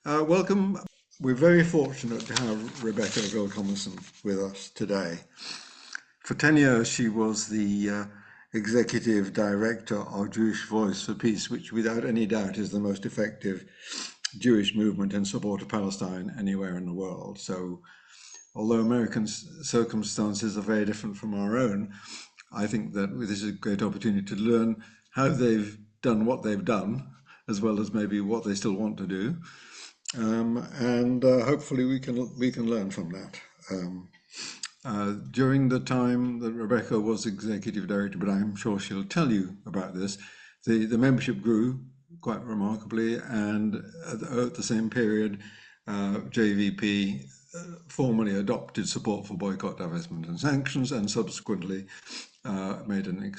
Welcome. We're very fortunate to have Rebecca Vilkomerson with us today. For 10 years, she was the executive director of Jewish Voice for Peace, which without any doubt is the most effective Jewish movement in support of Palestine anywhere in the world. So, although American circumstances are very different from our own, I think that this is a great opportunity to learn how they've done what they've done, as well as maybe what they still want to do. And hopefully we can learn from that. During the time that Rebecca was executive director, but I'm sure she'll tell you about this, the membership grew quite remarkably, and at the same period, JVP formally adopted support for boycott, divestment, and sanctions, and subsequently made an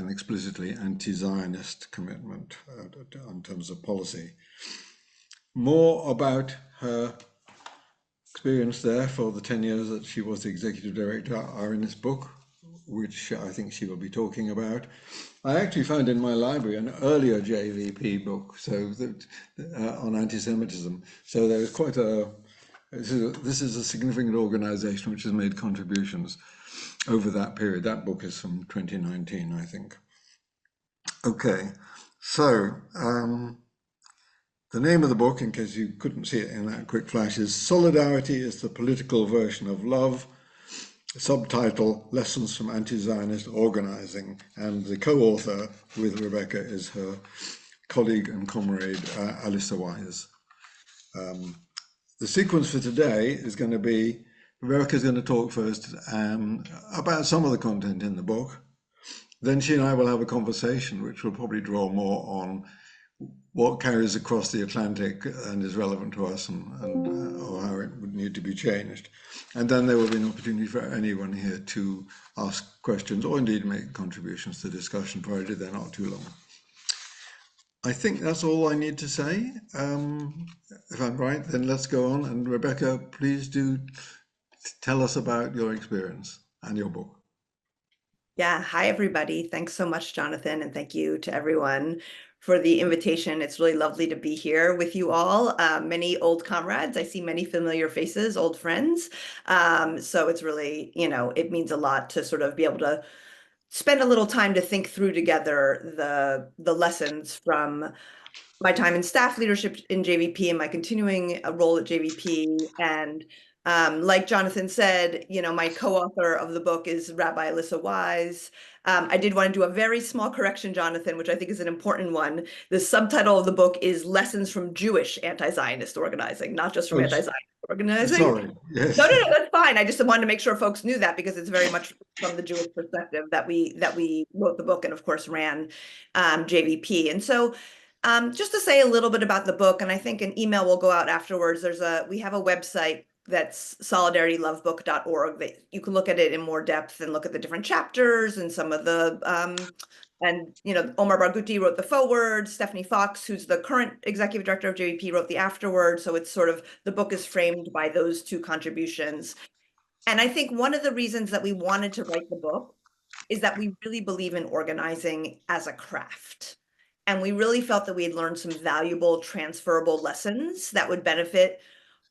explicitly anti-Zionist commitment in terms of policy. More about her experience there for the 10 years that she was the executive director are in this book, which I think she will be talking about. I actually found in my library an earlier JVP book on anti-Semitism. So there is quite this is a significant organization which has made contributions over that period. That book is from 2019, I think. Okay, so the name of the book, in case you couldn't see it in that quick flash, is Solidarity is the Political Version of Love. Subtitle, Lessons from Anti-Zionist Organizing. And the co-author with Rebecca is her colleague and comrade, Alissa Wise. The sequence for today is going to be, Rebecca's going to talk first about some of the content in the book. Then she and I will have a conversation which will probably draw more on what carries across the Atlantic and is relevant to us or how it would need to be changed. And then there will be an opportunity for anyone here to ask questions or indeed make contributions to the discussion, provided they're not too long. I think that's all I need to say. If I'm right, then let's go on. And Rebecca, please do tell us about your experience and your book. Yeah, hi everybody. Thanks so much, Jonathan, and thank you to everyone for the invitation. It's really lovely to be here with you all. Many old comrades. I see many familiar faces, old friends. So it's really, it means a lot to sort of be able to spend a little time to think through together the lessons from my time in staff leadership in JVP and my continuing role at JVP. And like Jonathan said, my co-author of the book is Rabbi Alissa Wise. I did want to do a very small correction, Jonathan, which I think is an important one. The subtitle of the book is Lessons from Jewish Anti-Zionist Organizing, not just from anti-Zionist organizing. Sorry. Yes. No, that's fine. I just wanted to make sure folks knew that because it's very much from the Jewish perspective that we wrote the book and of course ran JVP. And so just to say a little bit about the book, and I think an email will go out afterwards. We have a website that's solidaritylovebook.org that you can look at it in more depth and look at the different chapters and some of the Omar Barghouti wrote the foreword. Stephanie Fox, who's the current executive director of JVP, wrote the afterword. So it's sort of, the book is framed by those two contributions. And I think one of the reasons that we wanted to write the book is that we really believe in organizing as a craft. And we really felt that we had learned some valuable transferable lessons that would benefit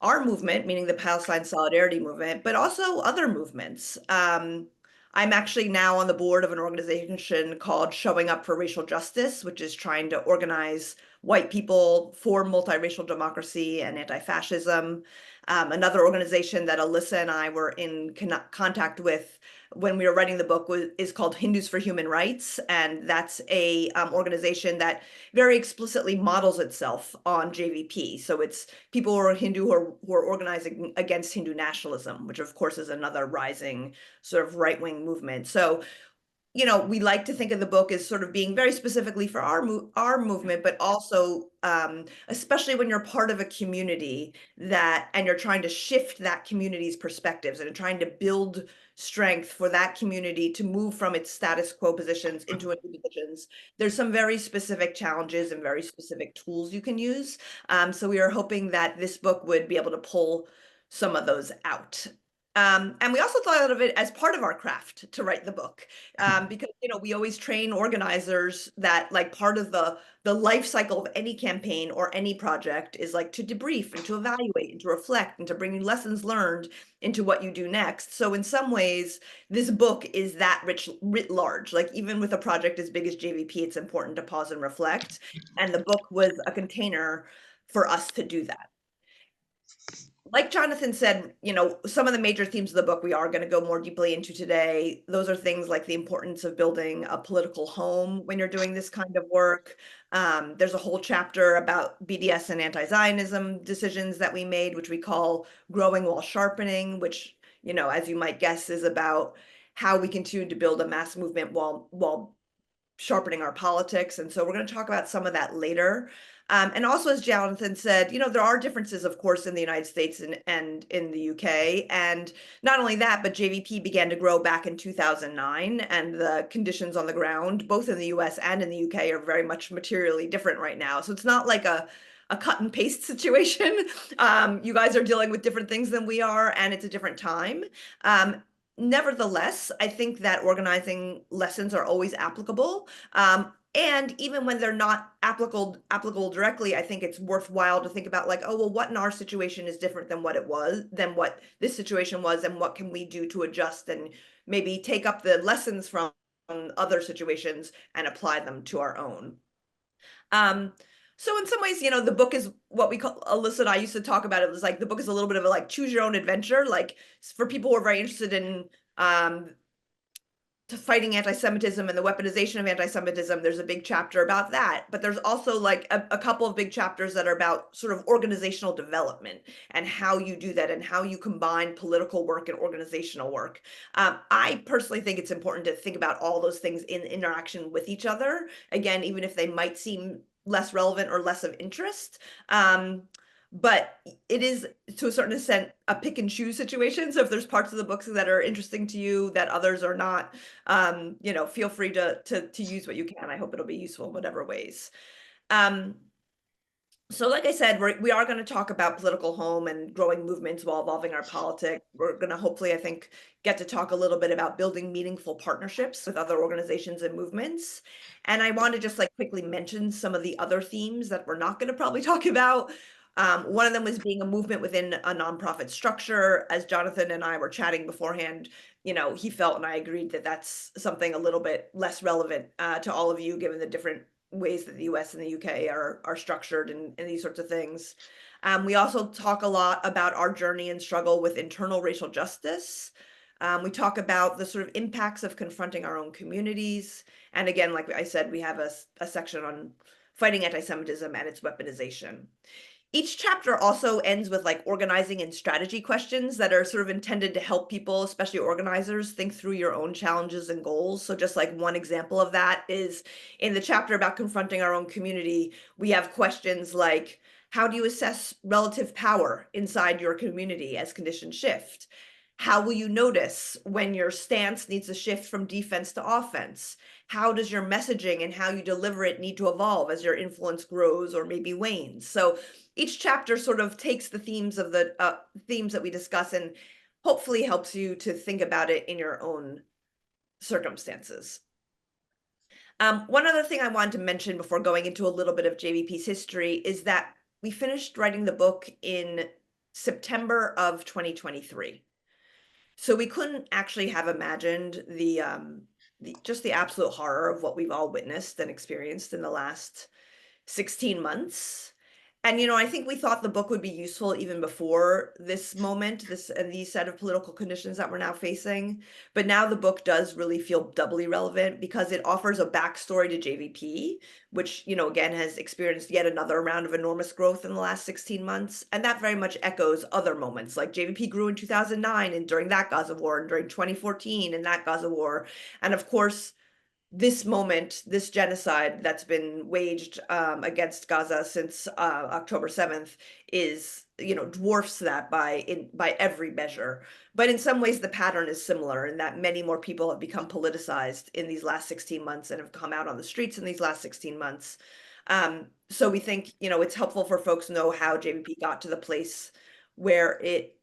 our movement, meaning the Palestine Solidarity Movement, but also other movements. I'm actually now on the board of an organization called Showing Up for Racial Justice, which is trying to organize white people for multiracial democracy and anti-fascism. Another organization that Alissa and I were in contact with when we were writing the book is called Hindus for Human Rights. And that's a organization that very explicitly models itself on JVP. So it's people who are Hindu who are organizing against Hindu nationalism, which of course is another rising sort of right-wing movement. So we like to think of the book as sort of being very specifically for our movement, but also especially when you're part of a community and you're trying to shift that community's perspectives and trying to build strength for that community to move from its status quo positions into new positions. There's some very specific challenges and very specific tools you can use. So we are hoping that this book would be able to pull some of those out. And we also thought of it as part of our craft to write the book, because we always train organizers that like part of the life cycle of any campaign or any project is like to debrief and to evaluate and to reflect and to bring lessons learned into what you do next. So in some ways, this book is that writ large. Like even with a project as big as JVP, it's important to pause and reflect. And the book was a container for us to do that. Like Jonathan said, some of the major themes of the book we are going to go more deeply into today. Those are things like the importance of building a political home when you're doing this kind of work. There's a whole chapter about BDS and anti-Zionism decisions that we made, which we call growing while sharpening, which, as you might guess, is about how we continue to build a mass movement while sharpening our politics. And so we're going to talk about some of that later. And also, as Jonathan said, there are differences, of course, in the United States and in the UK. And not only that, but JVP began to grow back in 2009, and the conditions on the ground, both in the US and in the UK, are very much materially different right now. So it's not like a cut and paste situation. You guys are dealing with different things than we are, and it's a different time. Nevertheless, I think that organizing lessons are always applicable. And even when they're not applicable directly, I think it's worthwhile to think about like, oh, well, what in our situation is different than what this situation was, and what can we do to adjust and maybe take up the lessons from other situations and apply them to our own. So in some ways, the book is what we call, Alissa and I used to talk about it was like the book is a little bit of a like choose your own adventure. Like for people who are very interested in to fighting anti-Semitism and the weaponization of anti-Semitism, there's a big chapter about that. But there's also like a couple of big chapters that are about sort of organizational development and how you do that and how you combine political work and organizational work. I personally think it's important to think about all those things in interaction with each other. Again, even if they might seem less relevant or less of interest. But it is, to a certain extent, a pick and choose situation. So if there's parts of the books that are interesting to you that others are not, feel free to use what you can. I hope it'll be useful in whatever ways. So like I said, we are going to talk about political home and growing movements while evolving our politics. We're going to hopefully, I think, get to talk a little bit about building meaningful partnerships with other organizations and movements. And I want to just like quickly mention some of the other themes that we're not going to probably talk about. One of them was being a movement within a nonprofit structure. As Jonathan and I were chatting beforehand, he felt and I agreed that that's something a little bit less relevant to all of you, given the different ways that the US and the UK are structured and these sorts of things. We also talk a lot about our journey and struggle with internal racial justice. We talk about the sort of impacts of confronting our own communities. And again, like I said, we have a section on fighting anti-Semitism and its weaponization. Each chapter also ends with like organizing and strategy questions that are sort of intended to help people, especially organizers, think through your own challenges and goals. So just like one example of that is in the chapter about confronting our own community, we have questions like, how do you assess relative power inside your community as conditions shift? How will you notice when your stance needs to shift from defense to offense? How does your messaging and how you deliver it need to evolve as your influence grows or maybe wanes? So each chapter sort of takes the themes of the themes that we discuss and hopefully helps you to think about it in your own circumstances. One other thing I wanted to mention before going into a little bit of JVP's history is that we finished writing the book in September of 2023. So we couldn't actually have imagined just the absolute horror of what we've all witnessed and experienced in the last 16 months. And, I think we thought the book would be useful even before this moment, these set of political conditions that we're now facing. But now the book does really feel doubly relevant because it offers a backstory to JVP, which, again, has experienced yet another round of enormous growth in the last 16 months. And that very much echoes other moments, like JVP grew in 2009 and during that Gaza war, and during 2014 and that Gaza war. And of course, this moment, this genocide that's been waged against Gaza since October 7th is, dwarfs that by every measure. But in some ways, the pattern is similar in that many more people have become politicized in these last 16 months and have come out on the streets in these last 16 months. So we think, it's helpful for folks to know how JVP got to the place where it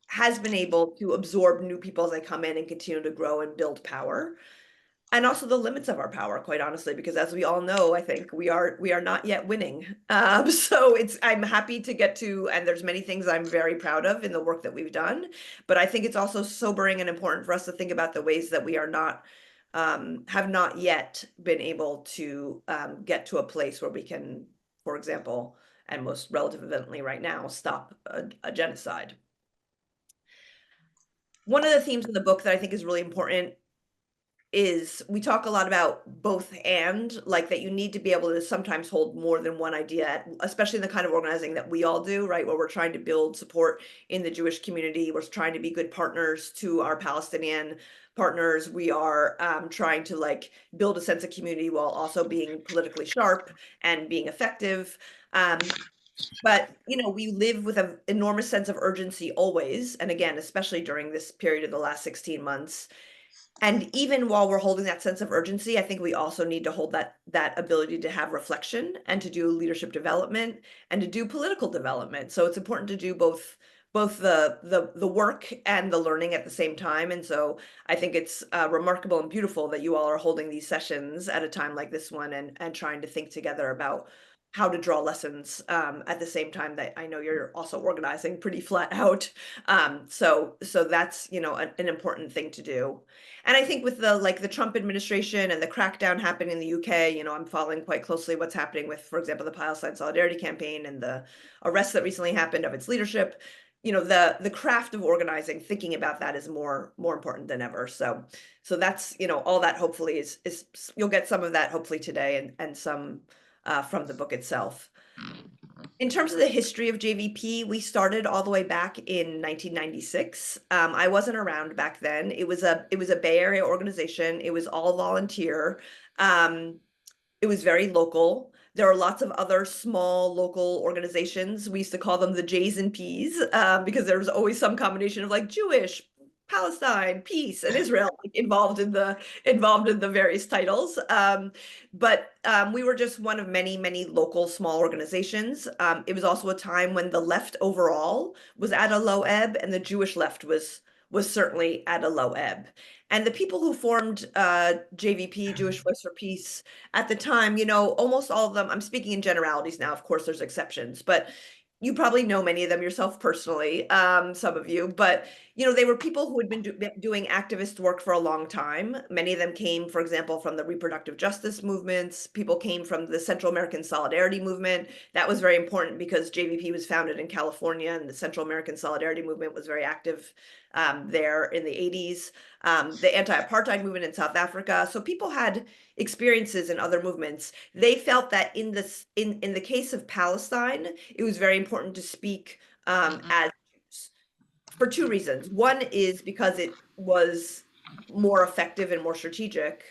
has been able to absorb new people as they come in and continue to grow and build power. And also the limits of our power, quite honestly, because as we all know, I think we are not yet winning. So I'm happy to get to, and there's many things I'm very proud of in the work that we've done, but I think it's also sobering and important for us to think about the ways that we are not, have not yet been able to get to a place where we can, for example, and most relevantly right now, stop a genocide. One of the themes in the book that I think is really important is we talk a lot about both and, like that you need to be able to sometimes hold more than one idea, especially in the kind of organizing that we all do, right? Where we're trying to build support in the Jewish community. We're trying to be good partners to our Palestinian partners. We are trying to like build a sense of community while also being politically sharp and being effective. But you know, we live with an enormous sense of urgency always, and again, especially during this period of the last 16 months. And even while we're holding that sense of urgency, I think we also need to hold that ability to have reflection and to do leadership development and to do political development. So it's important to do both the work and the learning at the same time. And so I think it's remarkable and beautiful that you all are holding these sessions at a time like this one and trying to think together about how to draw lessons at the same time that I know you're also organizing pretty flat out. So that's, you know, an important thing to do. And I think with the Trump administration and the crackdown happening in the UK, you know, I'm following quite closely what's happening with, for example, the Palestine Solidarity Campaign and the arrest that recently happened of its leadership. You know, the craft of organizing, thinking about that is more important than ever. So that's, you know, all that hopefully is you'll get some of that hopefully today and some from the book itself. In terms of the history of JVP, we started all the way back in 1996. I wasn't around back then. It was a Bay Area organization. It was all volunteer. It was very local. There are lots of other small local organizations. We used to call them the J's and P's because there was always some combination of like Jewish, Palestine, peace, and Israel involved in the various titles. But we were just one of many local small organizations. It was also a time when the left overall was at a low ebb, and the Jewish left was certainly at a low ebb. And the people who formed JVP, Jewish Voice for Peace, at the time, you know, almost all of them, I'm speaking in generalities now, of course, there's exceptions, but you probably know many of them yourself personally, some of you, but you know, they were people who had been doing activist work for a long time. Many of them came, for example, from the reproductive justice movements. People came from the Central American Solidarity Movement. That was very important because JVP was founded in California, and the Central American Solidarity Movement was very active there in the 80s. The anti-apartheid movement in South Africa. So people had experiences in other movements. They felt that in the case of Palestine, it was very important to speak as Jews for two reasons. One is because it was more effective and more strategic,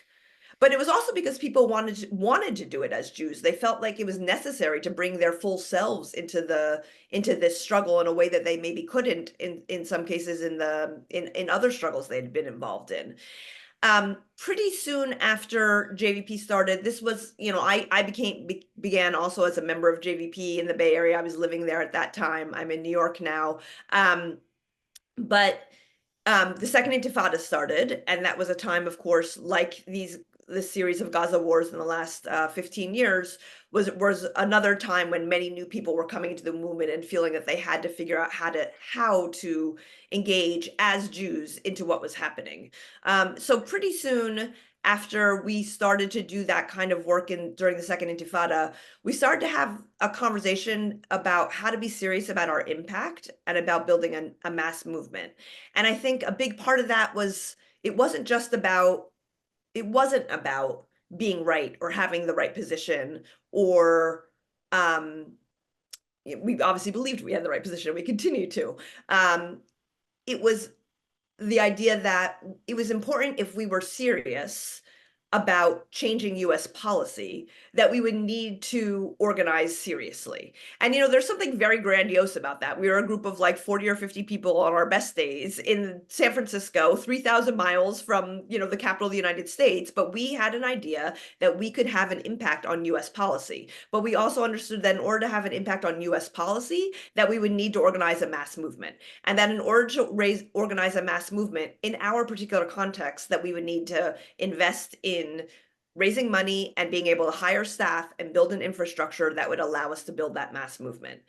but it was also because people wanted to do it as Jews. They felt like it was necessary to bring their full selves into this struggle in a way that they maybe couldn't in some cases in other struggles they'd been involved in. Pretty soon after JVP started, this was, you know, I began also as a member of JVP in the Bay Area. I was living there at that time. I'm in New York now. But the second Intifada started, and that was a time, of course, like this series of Gaza wars in the last 15 years was another time when many new people were coming into the movement and feeling that they had to figure out how to engage as Jews into what was happening. So pretty soon after we started to do that kind of work during the second Intifada, we started to have a conversation about how to be serious about our impact and about building a mass movement. And I think a big part of that was it wasn't about being right or having the right position or we obviously believed we had the right position. We continue to. It was the idea that it was important if we were serious about changing US policy, that we would need to organize seriously. And, there's something very grandiose about that. We were a group of like 40 or 50 people on our best days in San Francisco, 3,000 miles from, the capital of the United States. But we had an idea that we could have an impact on US policy. But we also understood that in order to have an impact on US policy, that we would need to organize a mass movement. And that in order to organize a mass movement in our particular context, that we would need to invest in raising money and being able to hire staff and build an infrastructure that would allow us to build that mass movement.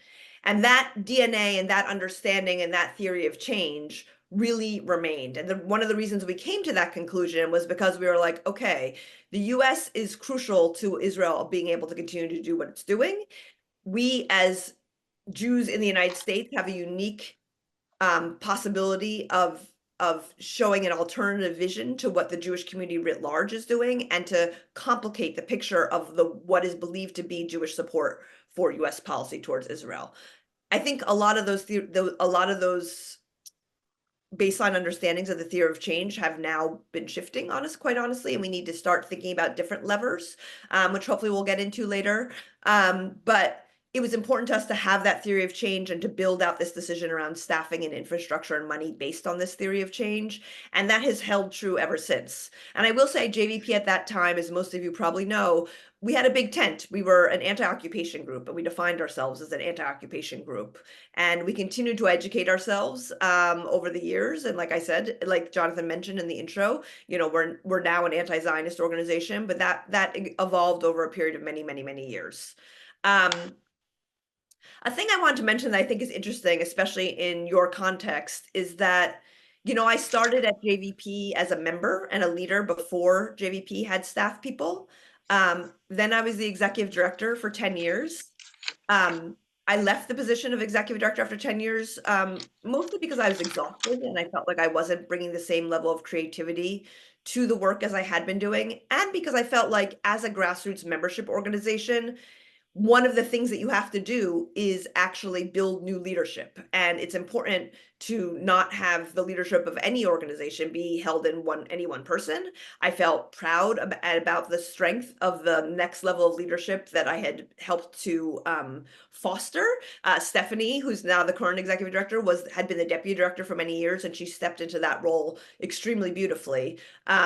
And that DNA and that understanding and that theory of change really remained. And one of the reasons we came to that conclusion was because we were like, okay, the US is crucial to Israel being able to continue to do what it's doing. We as Jews in the United States have a unique possibility of showing an alternative vision to what the Jewish community writ large is doing, and to complicate the picture of what is believed to be Jewish support for US policy towards Israel. I think a lot of those baseline understandings of the theory of change have now been shifting, quite honestly, and we need to start thinking about different levers, which hopefully we'll get into later. But it was important to us to have that theory of change and to build out this decision around staffing and infrastructure and money based on this theory of change. And that has held true ever since. And I will say JVP at that time, as most of you probably know, we had a big tent. We were an anti-occupation group, and we defined ourselves as an anti-occupation group. And we continued to educate ourselves over the years. And like I said, like Jonathan mentioned in the intro, we're now an anti-Zionist organization, but that evolved over a period of many, many, many years. A thing I wanted to mention that I think is interesting, especially in your context, is that, I started at JVP as a member and a leader before JVP had staff people. Then I was the executive director for 10 years. I left the position of executive director after 10 years, mostly because I was exhausted and I felt like I wasn't bringing the same level of creativity to the work as I had been doing. And because I felt like as a grassroots membership organization, one of the things that you have to do is actually build new leadership. And it's important to not have the leadership of any organization be held in any one person. I felt proud about the strength of the next level of leadership that I had helped to foster. Stephanie, who's now the current executive director, had been the deputy director for many years, and she stepped into that role extremely beautifully.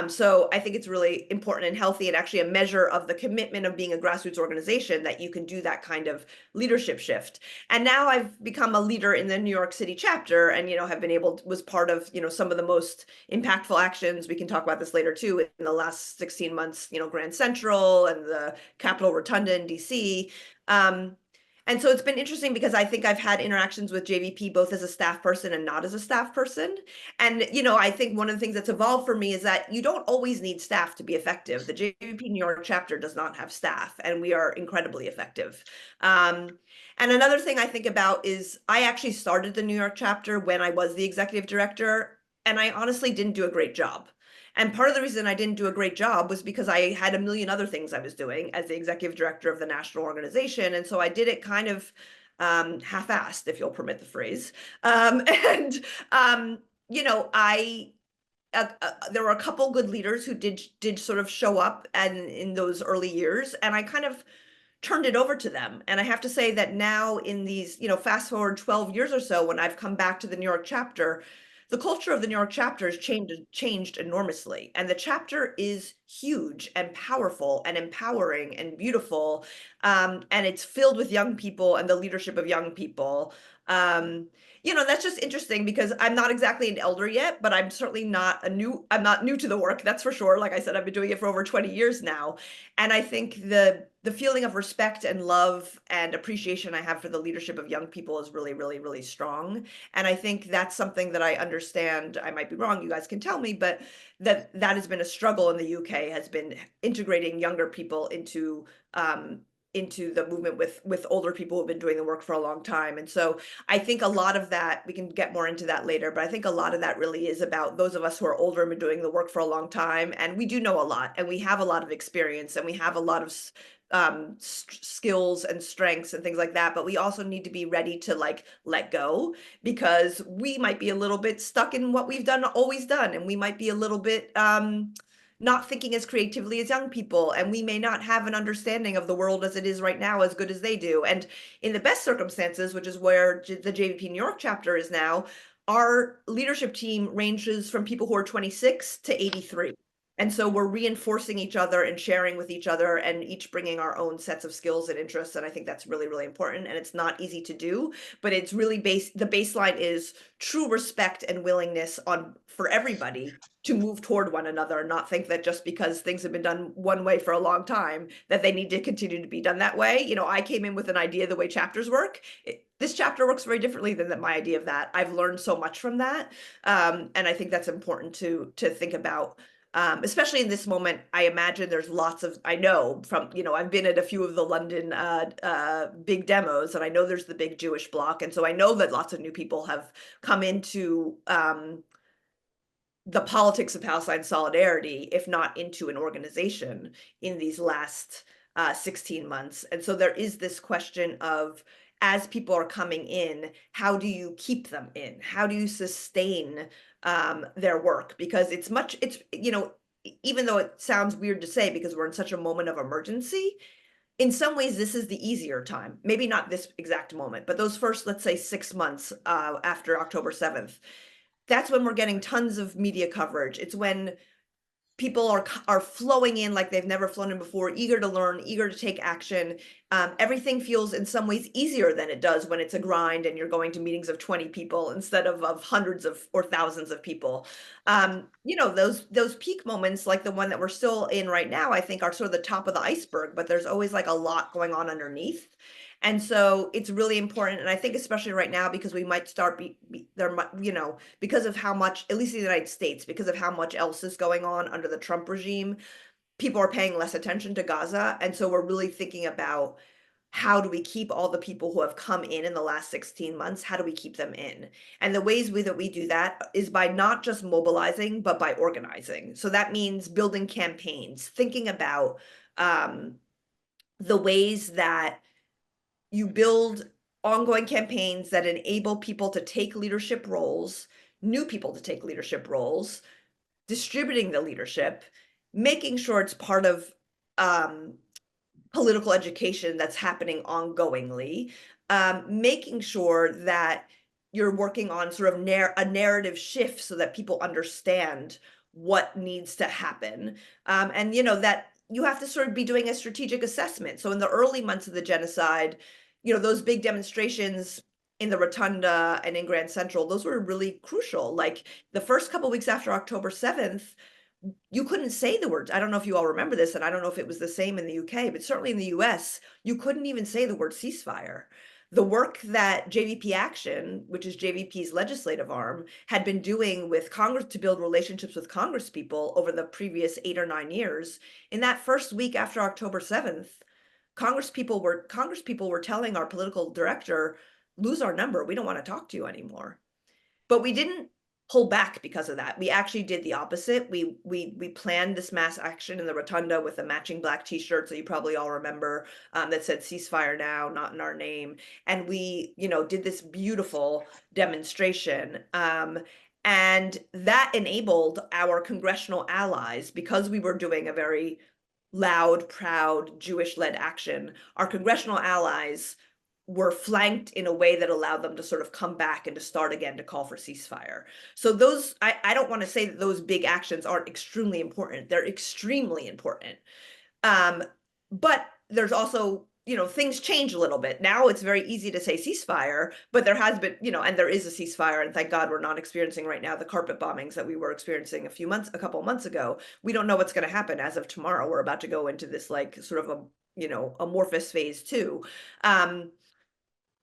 So I think it's really important and healthy, and actually a measure of the commitment of being a grassroots organization, that you can do that kind of leadership shift. And now I've become a leader in the New York City chapter, and was part of some of the most impactful actions. We can talk about this later too, in the last 16 months, Grand Central and the Capital Rotunda in DC. And so it's been interesting because I think I've had interactions with JVP both as a staff person and not as a staff person. And, I think one of the things that's evolved for me is that you don't always need staff to be effective. The JVP New York chapter does not have staff, and we are incredibly effective. And another thing I think about is I actually started the New York chapter when I was the executive director, and I honestly didn't do a great job. And part of the reason I didn't do a great job was because I had a million other things I was doing as the executive director of the national organization. And so I did it kind of half-assed, if you'll permit the phrase. There were a couple good leaders who did sort of show up in those early years, and I kind of turned it over to them. And I have to say that now in these, fast forward 12 years or so, when I've come back to the New York chapter, the culture of the New York chapter has changed enormously. And the chapter is huge and powerful and empowering and beautiful. And it's filled with young people and the leadership of young people. That's just interesting because I'm not exactly an elder yet, but I'm certainly I'm not new to the work, that's for sure. Like I said, I've been doing it for over 20 years now. And I think the feeling of respect and love and appreciation I have for the leadership of young people is really, really, really strong. And I think that's something that I understand. I might be wrong, you guys can tell me, but that has been a struggle in the UK, has been integrating younger people into the movement with older people who've been doing the work for a long time. And so I think a lot of that, we can get more into that later, but I think a lot of that really is about those of us who are older and been doing the work for a long time. And we do know a lot, and we have a lot of experience, and we have a lot of skills and strengths and things like that, but we also need to be ready to let go, because we might be a little bit stuck in what we've always done, and we might be a little bit not thinking as creatively as young people, and we may not have an understanding of the world as it is right now as good as they do. And in the best circumstances, which is where the JVP New York chapter is now, our leadership team ranges from people who are 26 to 83. And so we're reinforcing each other and sharing with each other and each bringing our own sets of skills and interests. And I think that's really, really important. And it's not easy to do, but it's really the baseline is true respect and willingness for everybody to move toward one another, and not think that just because things have been done one way for a long time, that they need to continue to be done that way. You know, I came in with an idea the way chapters work. This chapter works very differently than my idea of that. I've learned so much from that. And I think that's important to think about. Especially in this moment. I imagine there's lots of, I know from, you know, I've been at a few of the London big demos, and I know there's the big Jewish bloc. And so I know that lots of new people have come into the politics of Palestine solidarity, if not into an organization, in these last 16 months. And so there is this question of, as people are coming in, how do you keep them in? How do you sustain their work? Because it's, you know, even though it sounds weird to say because we're in such a moment of emergency, in some ways this is the easier time. Maybe not this exact moment, but those first, let's say, 6 months after October 7th, that's when we're getting tons of media coverage. It's when people are flowing in like they've never flown in before, eager to learn, eager to take action. Everything feels in some ways easier than it does when it's a grind and you're going to meetings of 20 people instead of hundreds of or thousands of people. You know, those peak moments, like the one that we're still in right now, I think are sort of the top of the iceberg, but there's always like a lot going on underneath. And so it's really important. And I think especially right now, because we might start you know, because of how much, at least in the United States, because of how much else is going on under the Trump regime, people are paying less attention to Gaza. And so we're really thinking about, how do we keep all the people who have come in the last 16 months? How do we keep them in? And the ways that we do that is by not just mobilizing, but by organizing. So that means building campaigns, thinking about the ways that you build ongoing campaigns that enable people to take leadership roles, new people to take leadership roles, distributing the leadership, making sure it's part of political education that's happening ongoingly, making sure that you're working on sort of a narrative shift so that people understand what needs to happen. And, you know, that you have to sort of be doing a strategic assessment. So in the early months of the genocide, you know, those big demonstrations in the Rotunda and in Grand Central, those were really crucial. Like the first couple of weeks after October 7th, you couldn't say the words. I don't know if you all remember this, and I don't know if it was the same in the UK, but certainly in the US, you couldn't even say the word ceasefire. The work that JVP Action, which is JVP's legislative arm, had been doing with Congress to build relationships with Congress people over the previous 8 or 9 years, in that first week after October 7th, Congress people were telling our political director, lose our number, we don't want to talk to you anymore. But we didn't pull back because of that. We actually did the opposite. We planned this mass action in the Rotunda with a matching black t-shirts that you probably all remember, that said ceasefire now, not in our name. And we, you know, did this beautiful demonstration. And that enabled our congressional allies, because we were doing a very loud, proud, Jewish-led action, our congressional allies were flanked in a way that allowed them to sort of come back and to start again to call for ceasefire. So those, I don't want to say that those big actions aren't extremely important. They're extremely important. But there's also, you know, things change a little bit. Now it's very easy to say ceasefire, but there has been, you know, and there is a ceasefire, and thank God we're not experiencing right now the carpet bombings that we were experiencing a couple of months ago. We don't know what's going to happen as of tomorrow. We're about to go into this like sort of a, you know, amorphous phase 2.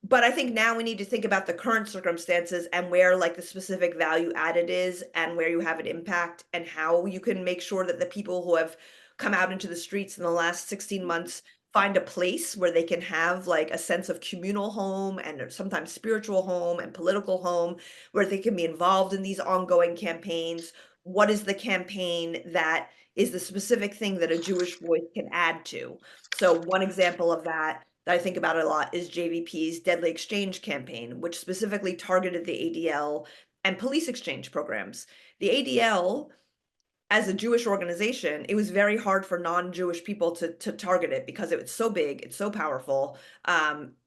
But I think now we need to think about the current circumstances and where like the specific value added is, and where you have an impact, and how you can make sure that the people who have come out into the streets in the last 16 months find a place where they can have like a sense of communal home and sometimes spiritual home and political home, where they can be involved in these ongoing campaigns. What is the campaign that is the specific thing that a Jewish voice can add to? So one example of that I think about a lot is JVP's Deadly Exchange campaign, which specifically targeted the ADL and police exchange programs. The ADL as a Jewish organization, it was very hard for non-Jewish people to target it because it was so big, it's so powerful.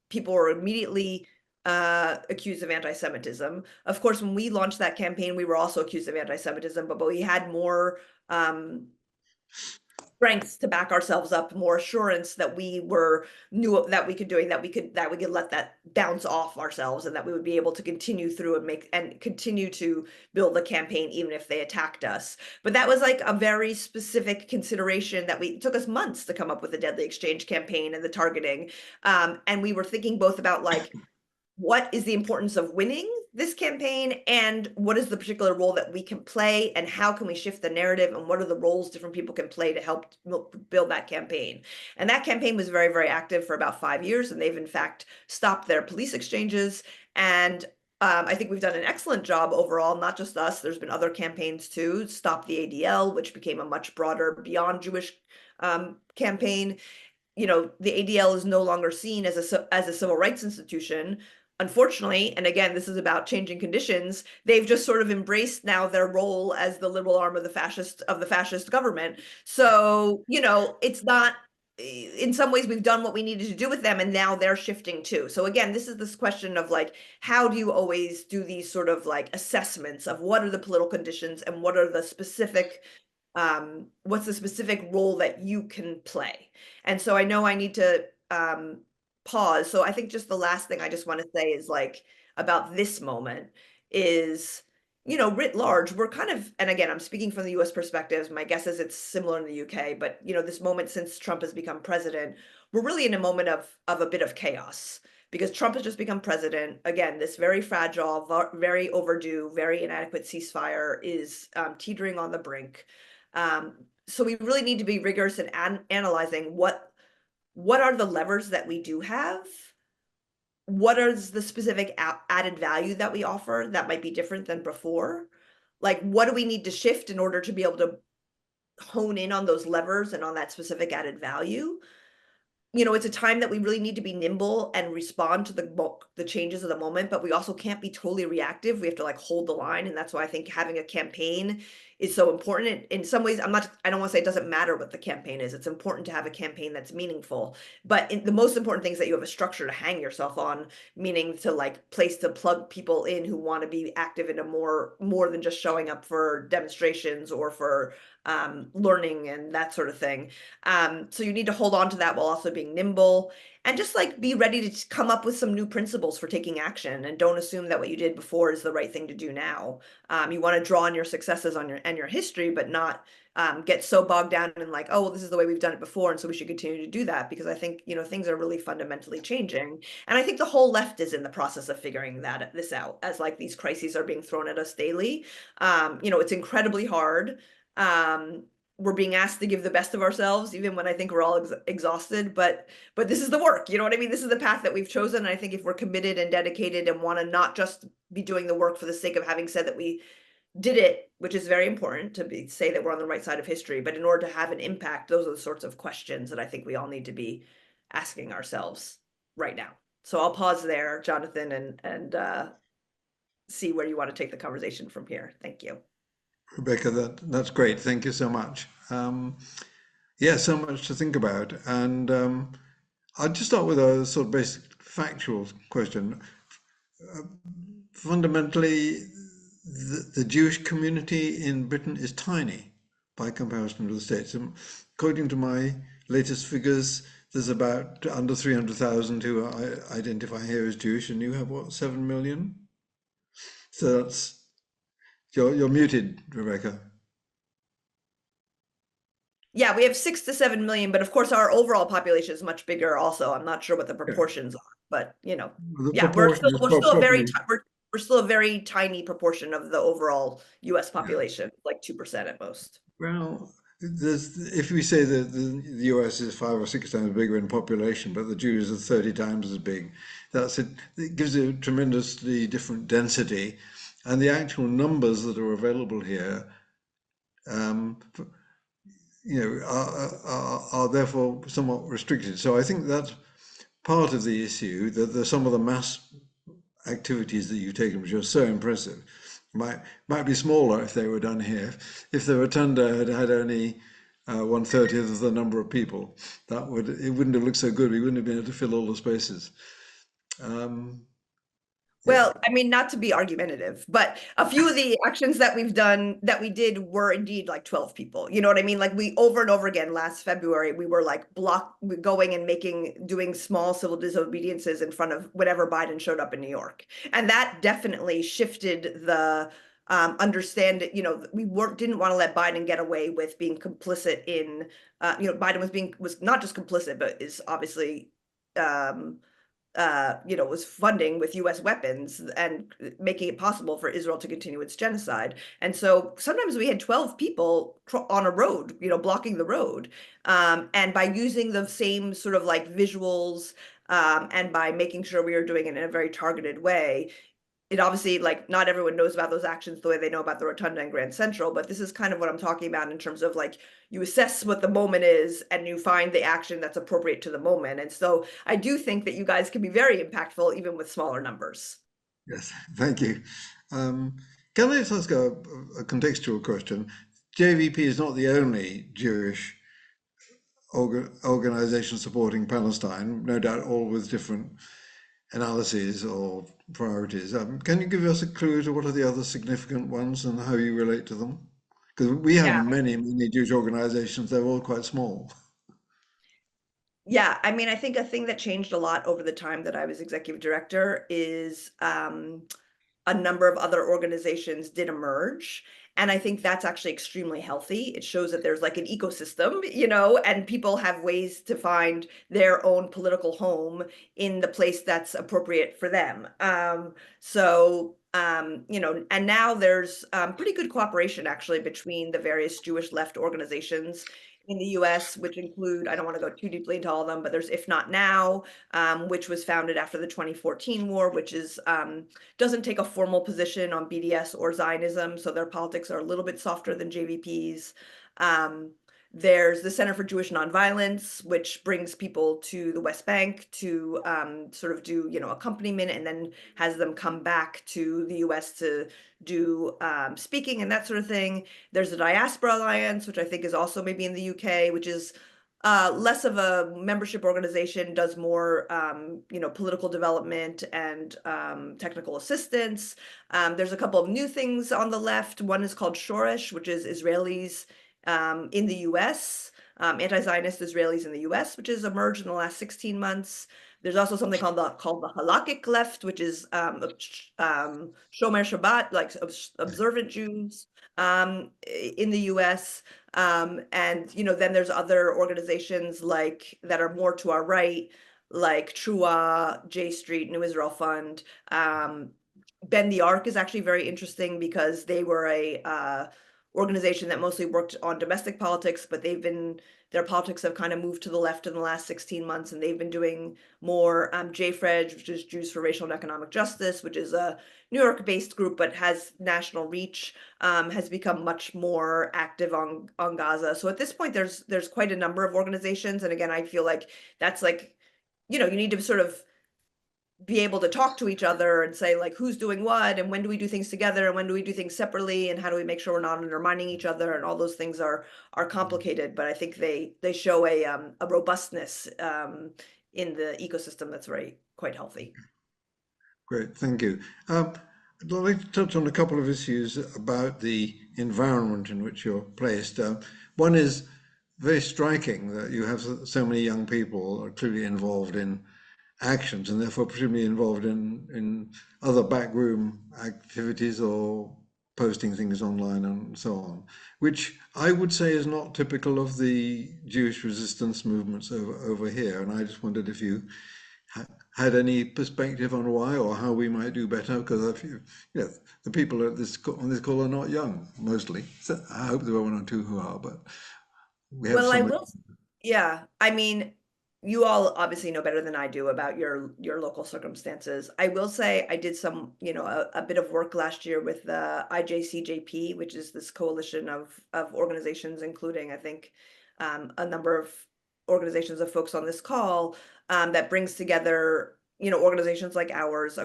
People were immediately accused of anti-Semitism. Of course, when we launched that campaign, we were also accused of anti-Semitism, but we had more strengths to back ourselves up, more assurance that we knew that we could do it, that we could let that bounce off ourselves, and that we would be able to continue through and continue to build the campaign even if they attacked us. But that was like a very specific consideration that it took us months to come up with the Deadly Exchange campaign and the targeting. And we were thinking both about like, what is the importance of winning this campaign, and what is the particular role that we can play, and how can we shift the narrative, and what are the roles different people can play to help build that campaign. And that campaign was very, very active for about 5 years, and they've in fact stopped their police exchanges. And I think we've done an excellent job overall, not just us. There's been other campaigns too. Stop the ADL, which became a much broader beyond Jewish campaign. The ADL is no longer seen as a civil rights institution, unfortunately. And again, this is about changing conditions. They've just sort of embraced now their role as the liberal arm of the fascist government. So, it's not, in some ways we've done what we needed to do with them, and now they're shifting too. So again, this is this question of like, how do you always do these sort of like assessments of what are the political conditions and what are the specific what's the specific role that you can play? And so I know I need to pause. So I think just the last thing I just want to say is like about this moment is, writ large, we're kind of, and again, I'm speaking from the US perspective. My guess is it's similar in the UK, but this moment since Trump has become president, we're really in a moment of a bit of chaos, because Trump has just become president. Again, this very fragile, very overdue, very inadequate ceasefire is teetering on the brink. So we really need to be rigorous in analyzing what are the levers that we do have? What is the specific added value that we offer that might be different than before? Like, what do we need to shift in order to be able to hone in on those levers and on that specific added value? It's a time that we really need to be nimble and respond to the changes of the moment, but we also can't be totally reactive. We have to like hold the line. And that's why I think having a campaign is so important. In some ways, I don't want to say it doesn't matter what the campaign is. It's important to have a campaign that's meaningful. But the most important thing is that you have a structure to hang yourself on, meaning to like place to plug people in who want to be active in a more than just showing up for demonstrations or for learning and that sort of thing. So you need to hold on to that while also being nimble, and just like be ready to come up with some new principles for taking action, and don't assume that what you did before is the right thing to do now. You want to draw on your successes and your history, but not get so bogged down in like, oh, well, this is the way we've done it before, and so we should continue to do that, because I think things are really fundamentally changing. And I think the whole left is in the process of figuring this out, as like these crises are being thrown at us daily. It's incredibly hard. We're being asked to give the best of ourselves, even when I think we're all exhausted, but this is the work, you know what I mean? This is the path that we've chosen. And I think if we're committed and dedicated and want to not just be doing the work for the sake of having said that we did it, which is very important to say that we're on the right side of history, but in order to have an impact, those are the sorts of questions that I think we all need to be asking ourselves right now. So I'll pause there, Jonathan, and see where you want to take the conversation from here. Thank you. Rebecca, that's great. Thank you so much. Yeah, so much to think about. And I'll just start with a sort of basic factual question. Fundamentally, the Jewish community in Britain is tiny by comparison to the States. According to my latest figures, there's about under 300,000 who identify here as Jewish, and you have what, 7 million? So that's you're muted, Rebecca. Yeah, we have 6 to 7 million, but of course our overall population is much bigger also. I'm not sure what the proportions are, but The yeah, proportion is we're still a very tiny proportion of the overall US population, like 2% at most. Well, if we say that the US is 5 or 6 times bigger in population, but the Jews are 30 times as big, it gives it a tremendously different density. And the actual numbers that are available here, are therefore somewhat restricted. So I think that's part of the issue, that there's some of the mass activities that you've taken, which are so impressive, Might be smaller if they were done here. If the rotunda had had only 1/30th of the number of people, it wouldn't have looked so good. We wouldn't have been able to fill all the spaces. Um, yeah. Well, I mean, not to be argumentative, but a few of the actions that we did were indeed like 12 people. You know what I mean? Like we over and over again last February, we were like going and doing small civil disobediences in front of whenever Biden showed up in New York. And that definitely shifted the understand, we didn't want to let Biden get away with being complicit in, Biden was not just complicit, but is obviously, um, was funding with US weapons and making it possible for Israel to continue its genocide. And so sometimes we had 12 people on a road, blocking the road. And by using the same sort of like visuals, and by making sure we were doing it in a very targeted way, it obviously, like, not everyone knows about those actions the way they know about the Rotunda and Grand Central, but this is kind of what I'm talking about in terms of like you assess what the moment is and you find the action that's appropriate to the moment. And so I do think that you guys can be very impactful even with smaller numbers. Yes. Thank you. Um, can I just ask a contextual question? JVP is not the only Jewish organization supporting Palestine, no doubt all with different analyses or priorities. Can you give us a clue to what are the other significant ones and how you relate to them? Because we have Yeah. many, many Jewish organizations, they're all quite small. Yeah, I mean, I think a thing that changed a lot over the time that I was executive director is a number of other organizations did emerge. And I think that's actually extremely healthy. It shows that there's like an ecosystem, and people have ways to find their own political home in the place that's appropriate for them. And now there's pretty good cooperation actually between the various Jewish left organizations in the US, which include, I don't want to go too deeply into all of them, but there's If Not Now, which was founded after the 2014 war, which is doesn't take a formal position on BDS or Zionism, so their politics are a little bit softer than JVP's. There's the Center for Jewish Nonviolence, which brings people to the West Bank to sort of do, accompaniment and then has them come back to the US to do speaking and that sort of thing. There's the Diaspora Alliance, which I think is also maybe in the UK, which is less of a membership organization, does more, political development and technical assistance. There's a couple of new things on the left. One is called Shoresh, which is Israelis in the US, anti-Zionist Israelis in the US, which has emerged in the last 16 months. There's also something called the halakhic left, which is Shomer Shabbat, like observant Jews in the US. And then there's other organizations like that are more to our right, like Trua, J Street, New Israel Fund. Bend the Arc is actually very interesting because they were a organization that mostly worked on domestic politics, but their politics have kind of moved to the left in the last 16 months, and they've been doing more. JFREJ, which is Jews for Racial and Economic Justice, which is a New York-based group but has national reach, has become much more active on Gaza. So at this point, there's quite a number of organizations, and again, I feel like that's like, you need to sort of be able to talk to each other and say like who's doing what and when do we do things together and when do we do things separately and how do we make sure we're not undermining each other, and all those things are complicated, but I think they show a robustness in the ecosystem that's quite healthy. Great, thank you. I'd like to touch on a couple of issues about the environment in which you're placed. One is very striking that you have so many young people are clearly involved in actions and therefore presumably involved in other backroom activities or posting things online and so on, which I would say is not typical of the Jewish resistance movements over here. And I just wondered if you had any perspective on why or how we might do better, because the people on this call are not young mostly. So I hope there are one or two who are, but we have Well, I some. will, yeah, I mean, you all obviously know better than I do about your local circumstances. I will say I did some, a bit of work last year with the IJCJP, which is this coalition of organizations, including I think a number of organizations of folks on this call, that brings together, organizations like ours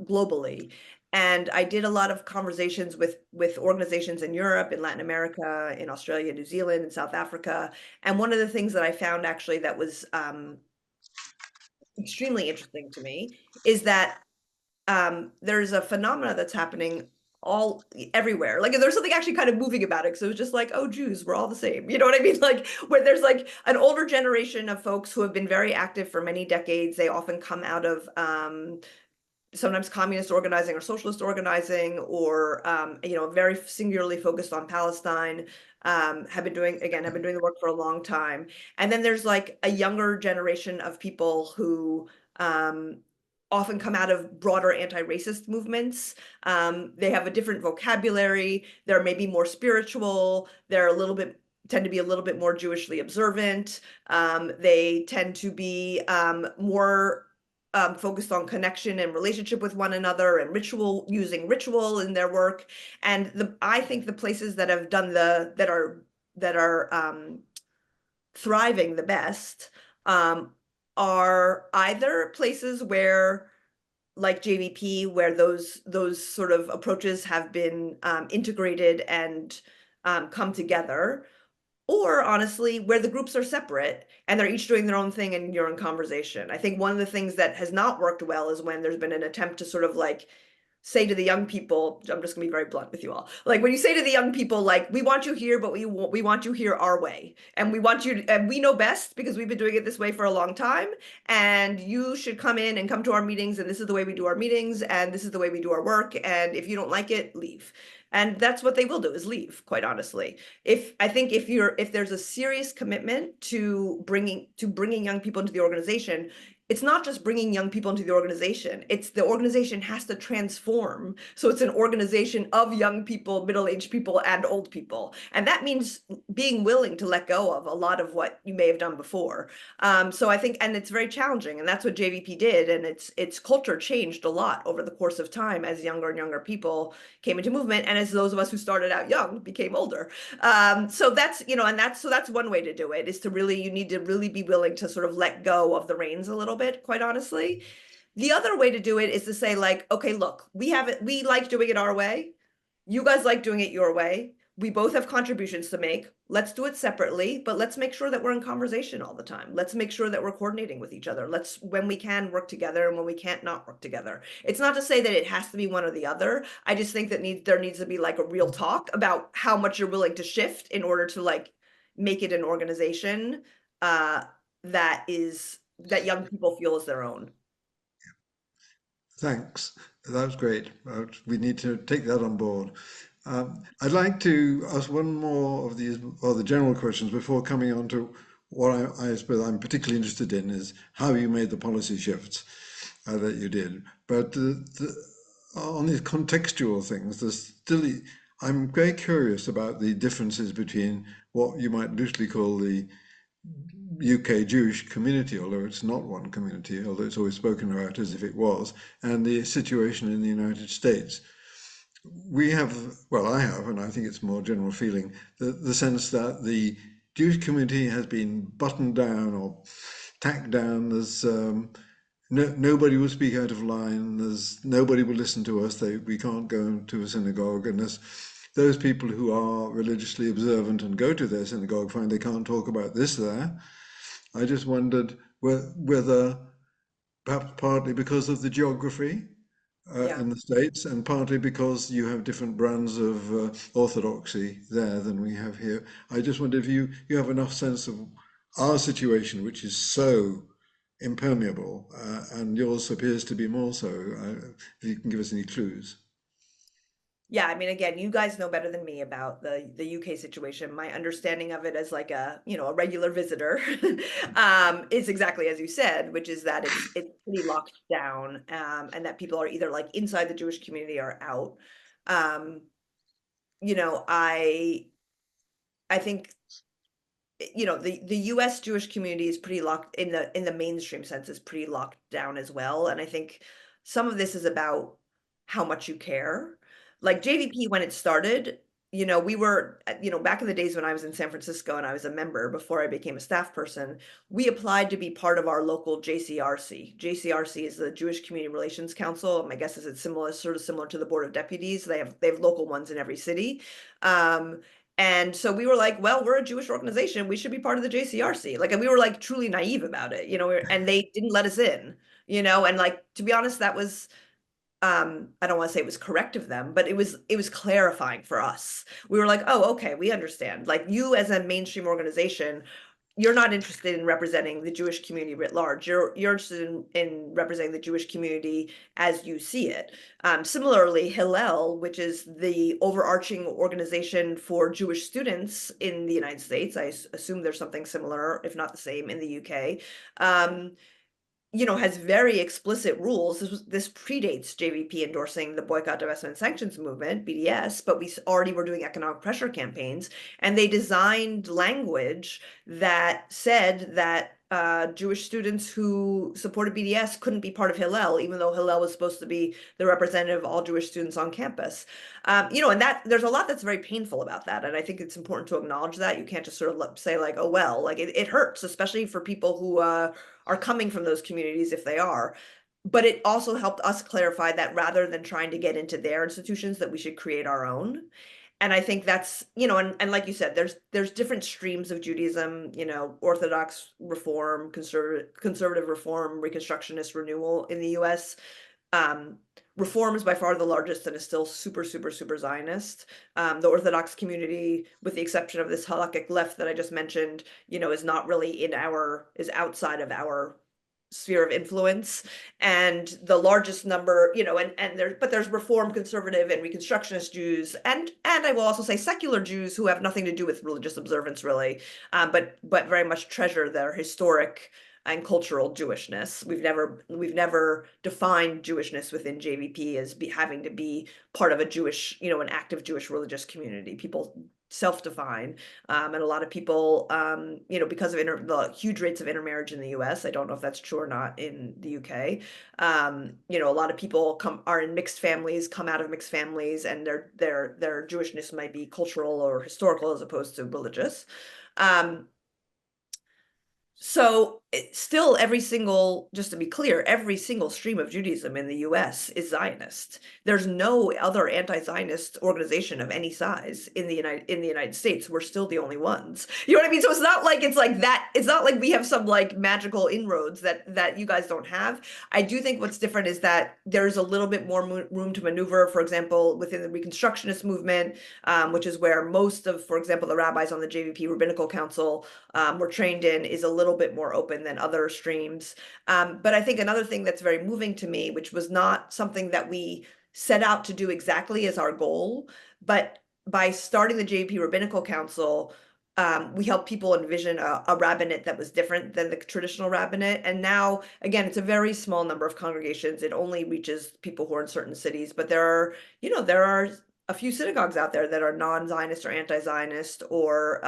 globally. And I did a lot of conversations with organizations in Europe, in Latin America, in Australia, New Zealand, and South Africa. And one of the things that I found actually that was extremely interesting to me is that there's a phenomena that's happening everywhere. Like there's something actually kind of moving about it. So it's just like, oh, Jews, we're all the same. You know what I mean? Like where there's like an older generation of folks who have been very active for many decades. They often come out of sometimes communist organizing or socialist organizing, or very singularly focused on Palestine. Have been doing the work for a long time. And then there's like a younger generation of people who often come out of broader anti-racist movements. They have a different vocabulary. They're maybe more spiritual. They're tend to be a little bit more Jewishly observant. They tend to be more focused on connection and relationship with one another, and using ritual in their work. And I think the places that have done that are thriving the best are either places where, like JVP, where those sort of approaches have been integrated and come together, or honestly, where the groups are separate and they're each doing their own thing and you're in conversation. I think one of the things that has not worked well is when there's been an attempt to sort of like say to the young people, I'm just gonna be very blunt with you all. Like when you say to the young people, like, we want you here, but we want you here our way. And we know best because we've been doing it this way for a long time. And you should come in and come to our meetings. And this is the way we do our meetings. And this is the way we do our work. And if you don't like it, leave. And that's what they will do, is leave, quite honestly. If there's a serious commitment to bringing young people into the organization, it's not just bringing young people into the organization. It's the organization has to transform. So it's an organization of young people, middle-aged people, and old people. And that means being willing to let go of a lot of what you may have done before. So I think, and it's very challenging, and that's what JVP did. And its culture changed a lot over the course of time as younger and younger people came into movement, and as those of us who started out young became older. So that's, that's one way to do it, is you need to really be willing to sort of let go of the reins a little bit, quite honestly. The other way to do it is to say, like, okay, look, we like doing it our way. You guys like doing it your way. We both have contributions to make. Let's do it separately, but let's make sure that we're in conversation all the time. Let's make sure that we're coordinating with each other. Let's, when we can, work together, and when we can't, not work together. It's not to say that it has to be one or the other. I just think that there needs to be like a real talk about how much you're willing to shift in order to like make it an organization that young people feel is their own. Thanks. That was great. We need to take that on board. I'd like to ask one more of these, or the general questions, before coming on to what I suppose I'm particularly interested in, is how you made the policy shifts that you did. But on these contextual things, I'm very curious about the differences between what you might loosely call the UK Jewish community, although it's not one community, although it's always spoken about as if it was, and the situation in the United States. I have, and I think it's more general feeling, the sense that the Jewish community has been buttoned down or tacked down. There's nobody will speak out of line. There's nobody will listen to us. We can't go to a synagogue, and those people who are religiously observant and go to their synagogue find they can't talk about this there. I just wondered whether perhaps partly because of the geography in the States, and partly because you have different brands of orthodoxy there than we have here. I just wondered if you have enough sense of our situation, which is so impermeable, and yours appears to be more so. If you can give us any clues. Yeah, I mean, again, you guys know better than me about the UK situation. My understanding of it as like a regular visitor is exactly as you said, which is that it's pretty locked down, and that people are either like inside the Jewish community or out. I think the US Jewish community is pretty locked in the mainstream sense, is pretty locked down as well. And I think some of this is about how much you care. Like JVP, when it started, we were, back in the days when I was in San Francisco and I was a member before I became a staff person, we applied to be part of our local JCRC. JCRC is the Jewish Community Relations Council. My guess is it's sort of similar to the Board of Deputies. They have local ones in every city. And so we were like, well, we're a Jewish organization. We should be part of the JCRC. Like, and we were like truly naive about it, and they didn't let us in, and like, to be honest, that was, I don't want to say it was correct of them, but it was clarifying for us. We were like, oh, okay, we understand. Like, you as a mainstream organization, you're not interested in representing the Jewish community writ large. You're interested in representing the Jewish community as you see it. Similarly, Hillel, which is the overarching organization for Jewish students in the United States, I assume there's something similar, if not the same, in the UK. Has very explicit rules. This predates JVP endorsing the boycott, divestment, sanctions movement, BDS, but we already were doing economic pressure campaigns, and they designed language that said that Jewish students who supported BDS couldn't be part of Hillel, even though Hillel was supposed to be the representative of all Jewish students on campus. And that there's a lot that's very painful about that. And I think it's important to acknowledge that. You can't just sort of say like, oh, well, like it hurts, especially for people who are coming from those communities if they are. But it also helped us clarify that rather than trying to get into their institutions, that we should create our own. And I think that's, and like you said, there's different streams of Judaism, Orthodox reform, conservative reform, Reconstructionist renewal in the US. Reform is by far the largest and is still super, super, super Zionist. The Orthodox community, with the exception of this halakhic left that I just mentioned, is not really is outside of our sphere of influence. And the largest number, there's Reform, conservative, and Reconstructionist Jews, and I will also say secular Jews who have nothing to do with religious observance really, but very much treasure their historic and cultural Jewishness. We've never defined Jewishness within JVP as having to be part of a Jewish, an active Jewish religious community. People self-define, and a lot of people, because of the huge rates of intermarriage in the US, I don't know if that's true or not in the UK. A lot of people are in mixed families, come out of mixed families, and their Jewishness might be cultural or historical as opposed to religious. So still just to be clear, every single stream of Judaism in the US is Zionist. There's no other anti-Zionist organization of any size in the United States. We're still the only ones. You know what I mean? So it's not like that. It's not like we have some like magical inroads that you guys don't have. I do think what's different is that there's a little bit more room to maneuver, for example, within the Reconstructionist movement, which is where most of, for example, the rabbis on the JVP Rabbinical Council were trained in, is a little bit more open than other streams. But I think another thing that's very moving to me, which was not something that we set out to do exactly as our goal, but by starting the JVP Rabbinical Council, we helped people envision a rabbinate that was different than the traditional rabbinate. And now, again, it's a very small number of congregations. It only reaches people who are in certain cities, but there are a few synagogues out there that are non-Zionist or anti-Zionist, or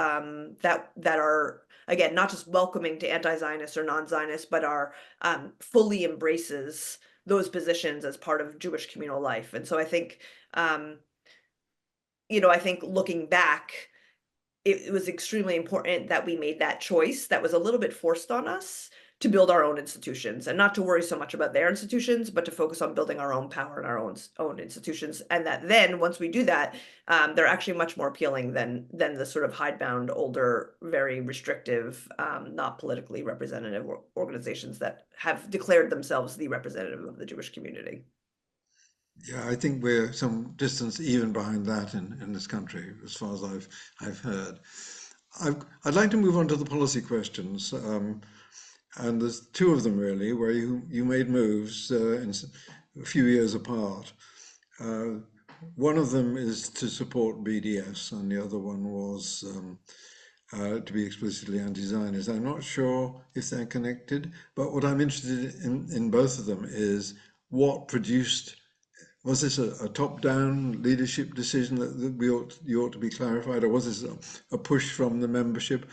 that are, again, not just welcoming to anti-Zionist or non-Zionist, but are fully embraces those positions as part of Jewish communal life. And so I think, I think looking back, it was extremely important that we made that choice that was a little bit forced on us to build our own institutions and not to worry so much about their institutions, but to focus on building our own power and our own institutions. And that then once we do that, they're actually much more appealing than the sort of hidebound, older, very restrictive, not politically representative organizations that have declared themselves the representative of the Jewish community. Yeah, I think we're some distance even behind that in this country, as far as I've heard. I'd like to move on to the policy questions. And there's two of them really, where you made moves a few years apart. One of them is to support BDS, and the other one was to be explicitly anti-Zionist. I'm not sure if they're connected, but what I'm interested in both of them is what produced. Was this a top-down leadership decision that you ought to be clarified, or was this a push from the membership?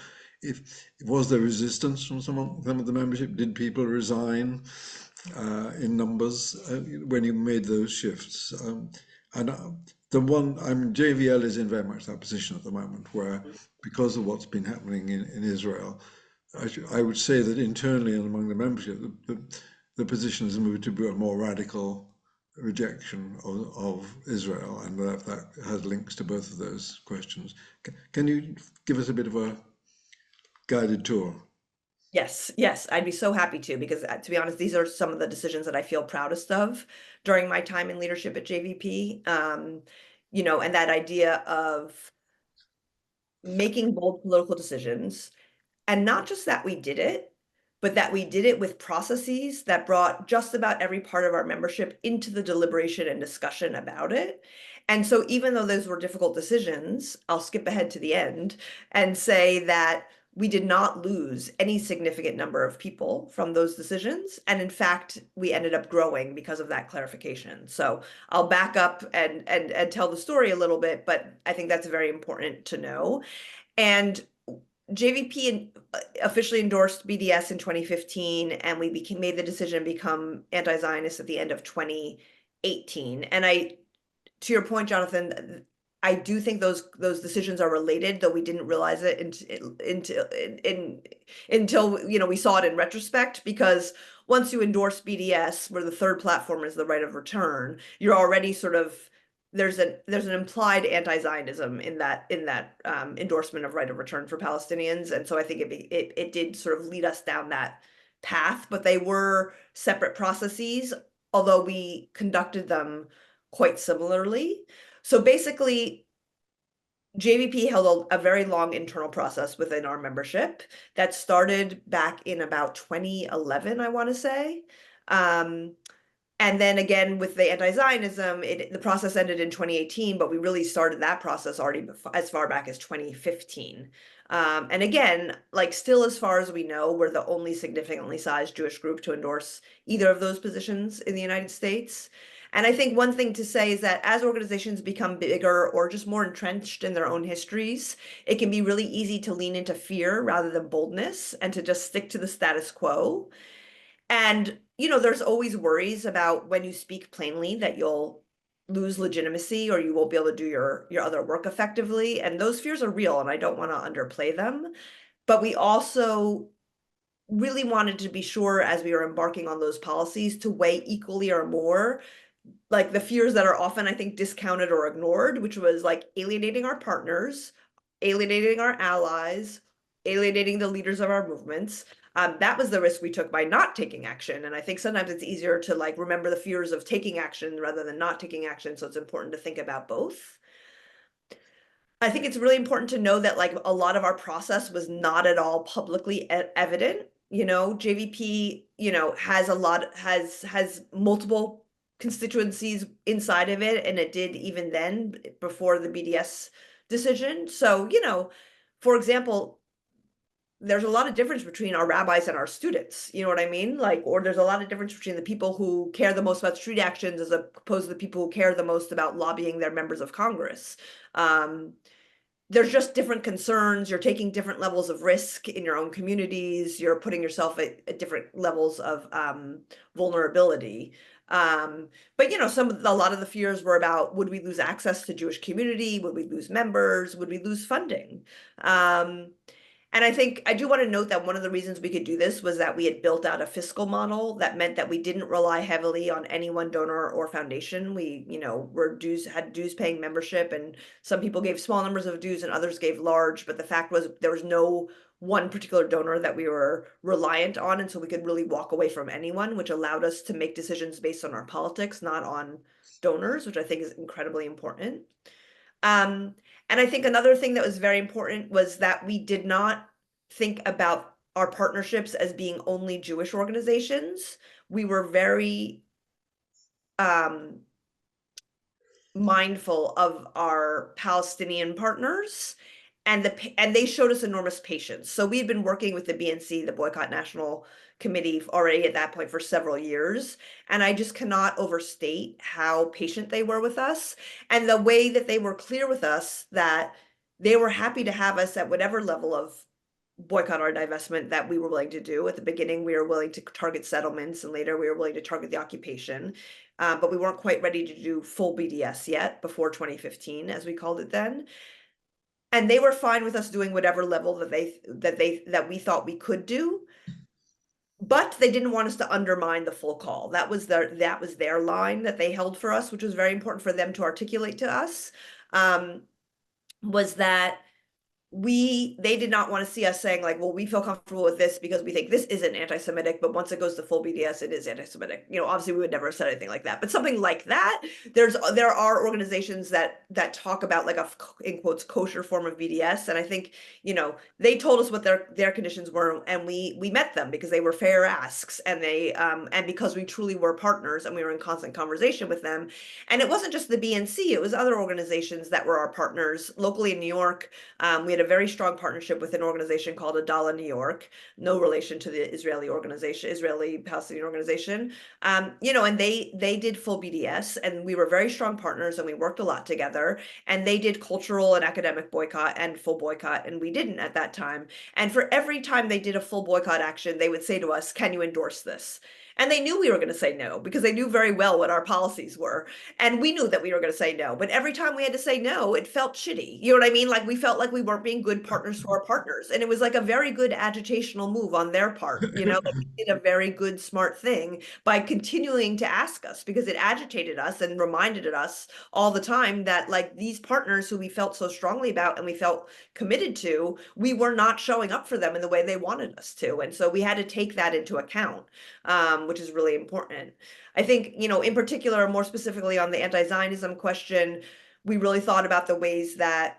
Was there resistance from some of the membership? Did people resign in numbers when you made those shifts? And JVL is in very much that position at the moment, where because of what's been happening in Israel, I would say that internally and among the membership, the position has moved to a more radical rejection of Israel, and that has links to both of those questions. Can you give us a bit of a guided tour? Yes, yes, I'd be so happy to, because to be honest, these are some of the decisions that I feel proudest of during my time in leadership at JVP. And that idea of making bold political decisions, and not just that we did it, but that we did it with processes that brought just about every part of our membership into the deliberation and discussion about it. And so even though those were difficult decisions, I'll skip ahead to the end and say that we did not lose any significant number of people from those decisions. And in fact, we ended up growing because of that clarification. So I'll back up and tell the story a little bit, but I think that's very important to know. And JVP officially endorsed BDS in 2015, and we made the decision to become anti-Zionist at the end of 2018. And to your point, Jonathan, I do think those decisions are related, though we didn't realize it until we saw it in retrospect. Because once you endorse BDS, where the third platform is the right of return, you're already sort of there's an implied anti-Zionism in that endorsement of right of return for Palestinians, and so I think it did sort of lead us down that path. But they were separate processes, although we conducted them quite similarly. So basically, JVP held a very long internal process within our membership that started back in about 2011, I want to say. And then again, with the anti-Zionism, the process ended in 2018, but we really started that process already as far back as 2015. And again, still as far as we know, we're the only significantly sized Jewish group to endorse either of those positions in the United States. And I think one thing to say is that as organizations become bigger or just more entrenched in their own histories, it can be really easy to lean into fear rather than boldness and to just stick to the status quo. And, there's always worries about when you speak plainly that you'll lose legitimacy or you won't be able to do your other work effectively. And those fears are real, and I don't want to underplay them. But we also really wanted to be sure, as we were embarking on those policies, to weigh equally or more the fears that are often, I think, discounted or ignored, which was alienating our partners, alienating our allies, alienating the leaders of our movements. That was the risk we took by not taking action. And I think sometimes it's easier to remember the fears of taking action rather than not taking action. So it's important to think about both. I think it's really important to know that a lot of our process was not at all publicly evident. JVP, has multiple constituencies inside of it, and it did even then before the BDS decision. So, for example, there's a lot of difference between our rabbis and our students. You know what I mean? Or there's a lot of difference between the people who care the most about street actions as opposed to the people who care the most about lobbying their members of Congress. There's just different concerns. You're taking different levels of risk in your own communities. You're putting yourself at different levels of vulnerability. But a lot of the fears were about, would we lose access to Jewish community? Would we lose members? Would we lose funding? And I think I do want to note that one of the reasons we could do this was that we had built out a fiscal model that meant that we didn't rely heavily on any one donor or foundation. We, had dues paying membership, and some people gave small numbers of dues and others gave large. But the fact was there was no one particular donor that we were reliant on. And so we could really walk away from anyone, which allowed us to make decisions based on our politics, not on donors, which I think is incredibly important. And I think another thing that was very important was that we did not think about our partnerships as being only Jewish organizations. We were very mindful of our Palestinian partners, and they showed us enormous patience. So we had been working with the BNC, the Boycott National Committee, already at that point for several years. And I just cannot overstate how patient they were with us, and the way that they were clear with us that they were happy to have us at whatever level of boycott or divestment that we were willing to do. At the beginning, we were willing to target settlements, and later we were willing to target the occupation. But we weren't quite ready to do full BDS yet before 2015, as we called it then. And they were fine with us doing whatever level that we thought we could do. But they didn't want us to undermine the full call. That was their line that they held for us, which was very important for them to articulate to us. Was that they did not want to see us saying like, well, we feel comfortable with this because we think this isn't anti-Semitic, but once it goes to full BDS, it is anti-Semitic. Obviously we would never have said anything like that, but something like that. There are organizations that talk about like a, in quotes, kosher form of BDS. And I think, they told us what their conditions were, and we met them because they were fair asks, and and because we truly were partners and we were in constant conversation with them. And it wasn't just the BNC, it was other organizations that were our partners locally in New York. We had a very strong partnership with an organization called Adala New York, no relation to the Israeli Palestinian organization. And they did full BDS, and we were very strong partners, and we worked a lot together. And they did cultural and academic boycott and full boycott, and we didn't at that time. And for every time they did a full boycott action, they would say to us, "Can you endorse this?" And they knew we were going to say no because they knew very well what our policies were. And we knew that we were going to say no. But every time we had to say no, it felt shitty. You know what I mean? Like we felt like we weren't being good partners to our partners. And it was like a very good agitational move on their part. Like we did a very good, smart thing by continuing to ask us, because it agitated us and reminded us all the time that like these partners who we felt so strongly about and we felt committed to, we were not showing up for them in the way they wanted us to. And so we had to take that into account. Which is really important. I think, in particular, more specifically on the anti-Zionism question, we really thought about the ways that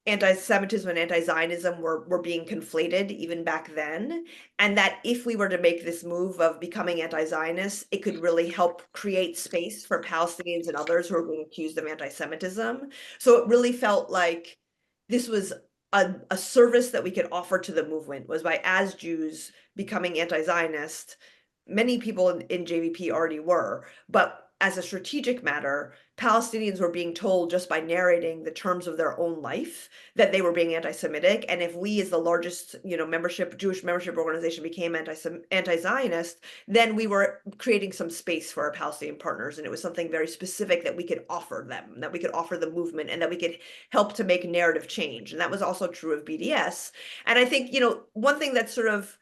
anti-Semitism and anti-Zionism were being conflated even back then, and that if we were to make this move of becoming anti-Zionist, it could really help create space for Palestinians and others who are being accused of anti-Semitism. So it really felt like this was a service that we could offer to the movement, was by, as Jews, becoming anti-Zionist. Many people in JVP already were, but as a strategic matter, Palestinians were being told just by narrating the terms of their own life that they were being anti-Semitic. And if we, as the largest, Jewish membership organization, became anti-Zionist, then we were creating some space for our Palestinian partners. And it was something very specific that we could offer them, that we could offer the movement, and that we could help to make narrative change. And that was also true of BDS. And I think, one thing that's sort of,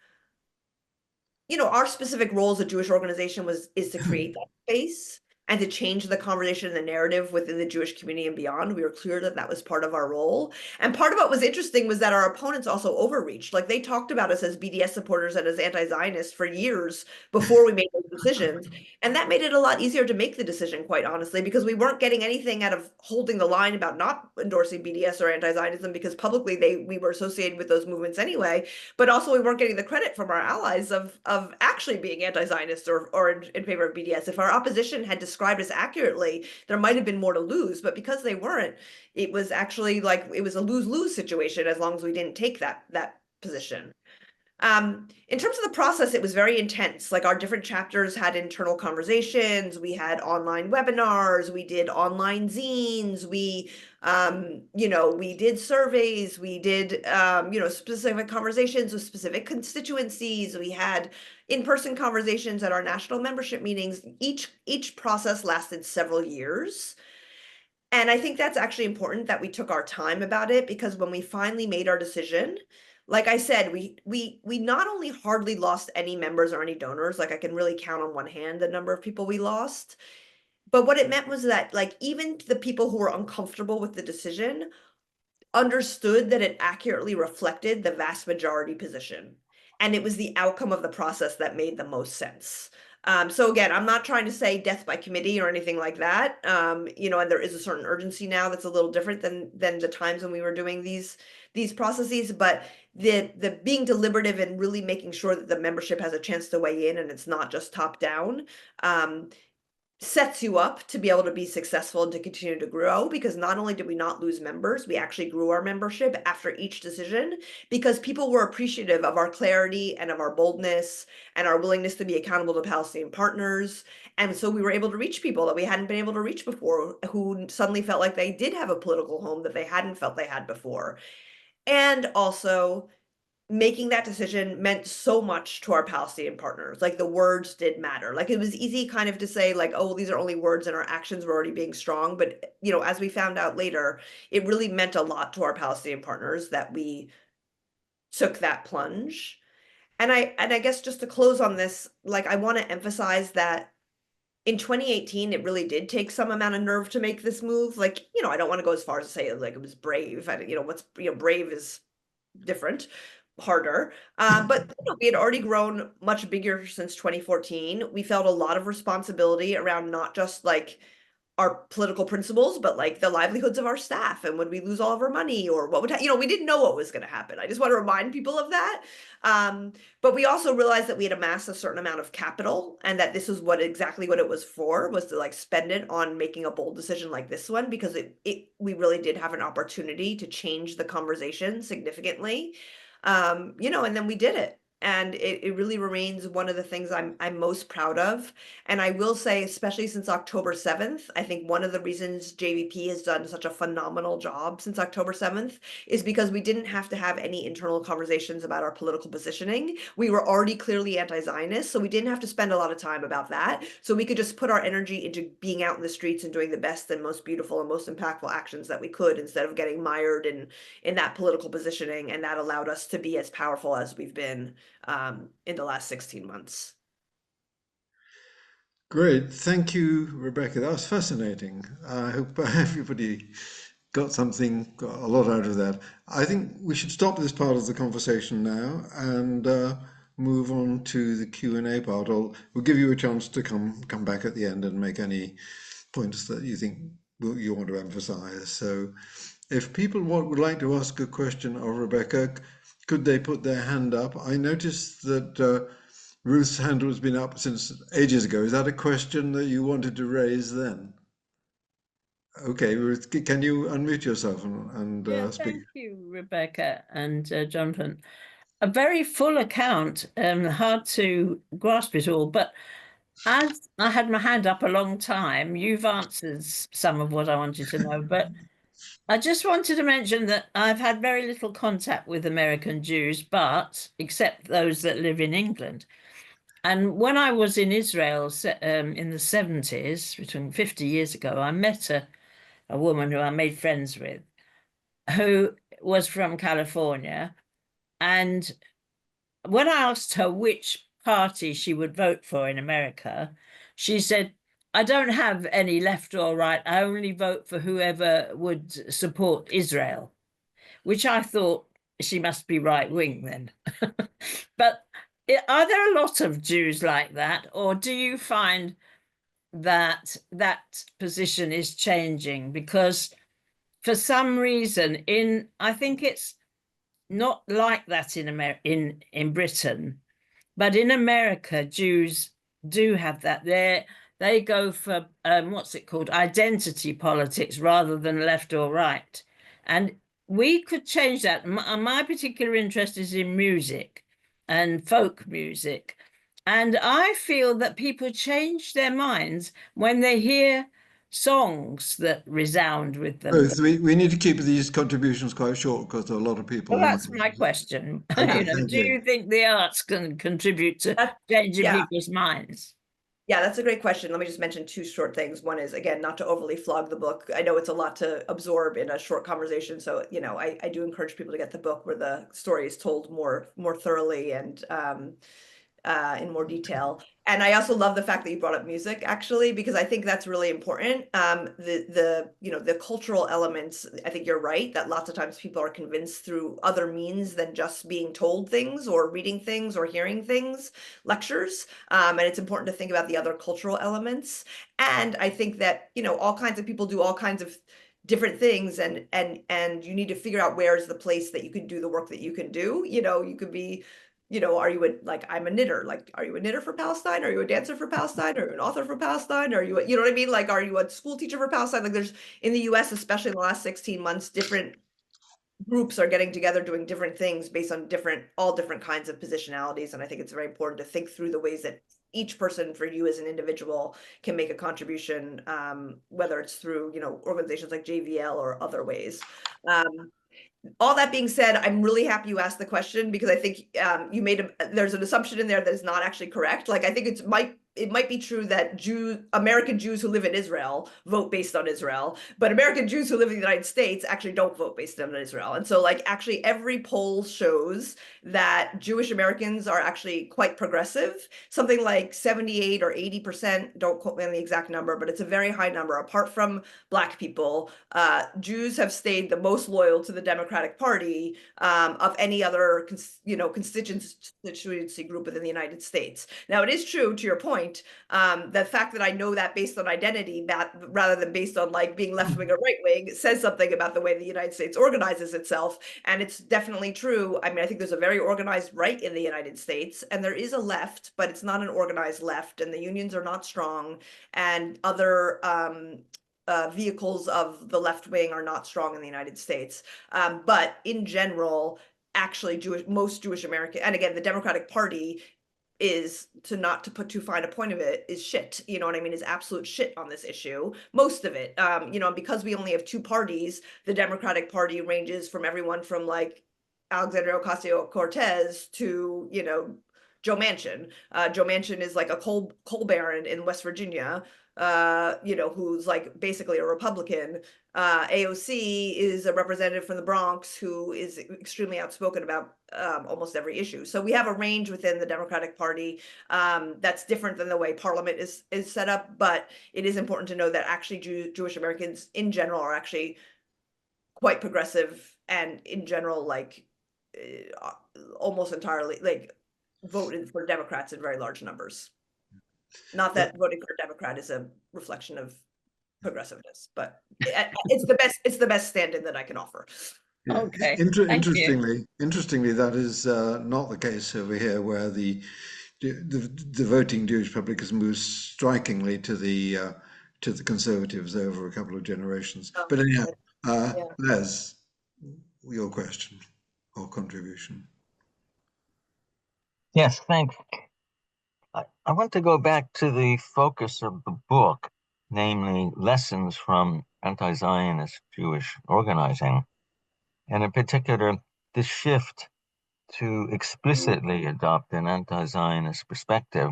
our specific role as a Jewish organization is to create that space and to change the conversation and the narrative within the Jewish community and beyond. We were clear that that was part of our role. And part of what was interesting was that our opponents also overreached. Like they talked about us as BDS supporters and as anti-Zionists for years before we made those decisions. And that made it a lot easier to make the decision, quite honestly, because we weren't getting anything out of holding the line about not endorsing BDS or anti-Zionism, because publicly we were associated with those movements anyway. But also we weren't getting the credit from our allies of actually being anti-Zionist or in favor of BDS. If our opposition had described us accurately, there might have been more to lose, but because they weren't, it was actually like it was a lose-lose situation as long as we didn't take that position. In terms of the process, it was very intense. Like our different chapters had internal conversations, we had online webinars, we did online zines, we did surveys, we did specific conversations with specific constituencies, we had in-person conversations at our national membership meetings. Each process lasted several years. And I think that's actually important that we took our time about it, because when we finally made our decision, like I said, we not only hardly lost any members or any donors, like I can really count on one hand the number of people we lost, but what it meant was that like even the people who were uncomfortable with the decision understood that it accurately reflected the vast majority position. And it was the outcome of the process that made the most sense. So again, I'm not trying to say death by committee or anything like that. And there is a certain urgency now that's a little different than the times when we were doing these processes, but the being deliberative and really making sure that the membership has a chance to weigh in and it's not just top down, sets you up to be able to be successful and to continue to grow, because not only did we not lose members, we actually grew our membership after each decision, because people were appreciative of our clarity and of our boldness and our willingness to be accountable to Palestinian partners. And so we were able to reach people that we hadn't been able to reach before, who suddenly felt like they did have a political home that they hadn't felt they had before. And also, making that decision meant so much to our Palestinian partners. Like the words did matter. Like it was easy kind of to say like, oh, well, these are only words and our actions were already being strong. But, you know, as we found out later, it really meant a lot to our Palestinian partners that we took that plunge. And I guess just to close on this, like I want to emphasize that in 2018, it really did take some amount of nerve to make this move. Like, you know, I don't want to go as far as to say like it was brave. You know, what's, you know, brave is different, harder. But you know, we had already grown much bigger since 2014. We felt a lot of responsibility around not just like our political principles, but like the livelihoods of our staff. And would we lose all of our money or what would, you know, we didn't know what was going to happen. I just want to remind people of that. But we also realized that we had amassed a certain amount of capital and that this was exactly what it was for, was to like spend it on making a bold decision like this one, because we really did have an opportunity to change the conversation significantly. You know, and then we did it. And it really remains one of the things I'm most proud of. And I will say, especially since October 7th, I think one of the reasons JVP has done such a phenomenal job since October 7th is because we didn't have to have any internal conversations about our political positioning. We were already clearly anti-Zionist, so we didn't have to spend a lot of time about that. So we could just put our energy into being out in the streets and doing the best and most beautiful and most impactful actions that we could, instead of getting mired in that political positioning. And that allowed us to be as powerful as we've been in the last 16 months. Great. Thank you, Rebecca. That was fascinating. I hope everybody got a lot out of that. I think we should stop this part of the conversation now and move on to the Q&A part. We'll give you a chance to come back at the end and make any points that you think you want to emphasize. So if people would like to ask a question of Rebecca, could they put their hand up? I noticed that Ruth's hand has been up since ages ago. Is that a question that you wanted to raise then? Okay, Ruth, can you unmute yourself and Yeah, speak? thank you, Rebecca and Jonathan. A very full account, hard to grasp it all, but as I had my hand up a long time, you've answered some of what I wanted to know, but I just wanted to mention that I've had very little contact with American Jews, but except those that live in England. And when I was in Israel in the 70s, between 50 years ago, I met a woman who I made friends with, who was from California. And when I asked her which party she would vote for in America, she said, I don't have any left or right. I only vote for whoever would support Israel, which I thought she must be right wing then. But are there a lot of Jews like that? Or do you find that that position is changing? Because for some reason, I think it's not like that in Britain, but in America, Jews do have that. They go for what's it called, identity politics rather than left or right, and we could change that. My particular interest is in music and folk music, and I feel that people change their minds when they hear songs that resound with them. Ruth, we need to keep these contributions quite short because there are a lot of people Well, that's my interested. question. Okay, Do thank you. you think the arts can contribute to That's, changing yeah, people's minds? yeah, that's a great question. Let me just mention two short things. One is, again, not to overly flog the book. I know it's a lot to absorb in a short conversation. So, you know, I do encourage people to get the book where the story is told more thoroughly and in more detail. And I also love the fact that you brought up music, actually, because I think that's really important. The cultural elements, I think you're right, that lots of times people are convinced through other means than just being told things or reading things or hearing things, lectures. And it's important to think about the other cultural elements. And I think that, you know, all kinds of people do all kinds of different things, and you need to figure out where is the place that you can do the work that you can do. You know, you could be, you know, I'm a knitter. Like, are you a knitter for Palestine? Are you a dancer for Palestine? Are you an author for Palestine? Are you, you know what I mean? Like, are you a school teacher for Palestine? Like, there's in the US, especially in the last 16 months, different groups are getting together doing different things based on all different kinds of positionalities. And I think it's very important to think through the ways that each person, for you as an individual, can make a contribution, whether it's through, you know, organizations like JVL or other ways. all that being said, I'm really happy you asked the question, because I think you there's an assumption in there that is not actually correct. Like, I think it might be true that American Jews who live in Israel vote based on Israel, but American Jews who live in the United States actually don't vote based on Israel. And so, like, actually every poll shows that Jewish Americans are actually quite progressive, something like 78 or 80%, don't quote me on the exact number, but it's a very high number. Apart from Black people, Jews have stayed the most loyal to the Democratic Party of any other constituency group within the United States. Now, it is true, to your point, the fact that I know that based on identity, rather than based on like being left wing or right wing, says something about the way the United States organizes itself. And it's definitely true. I mean, I think there's a very organized right in the United States, and there is a left, but it's not an organized left, and the unions are not strong, and other vehicles of the left wing are not strong in the United States. But in general, actually most Jewish American, and again, the Democratic Party is, to put too fine a point of it, is shit. You know what I mean? Is absolute shit on this issue. Most of it, because we only have two parties, the Democratic Party ranges from everyone from like Alexandria Ocasio-Cortez to, Joe Manchin. Joe Manchin is like a coal baron in West Virginia, who's like basically a Republican. AOC is a representative from the Bronx who is extremely outspoken about almost every issue. So we have a range within the Democratic Party that's different than the way Parliament is set up. But it is important to know that actually Jewish Americans in general are actually quite progressive, and in general, like almost entirely like voted for Democrats in very large numbers. Not that voting for a Democrat is a reflection of progressiveness, but it's the best stand-in that I can offer. Yeah. Okay. Interestingly, that is not the case over here, where the voting Jewish public has moved strikingly to the Conservatives over a couple of generations. But anyhow, Les, your question or contribution. Yes, thanks. I want to go back to the focus of the book, namely lessons from anti-Zionist Jewish organizing, and in particular, the shift to explicitly adopt an anti-Zionist perspective,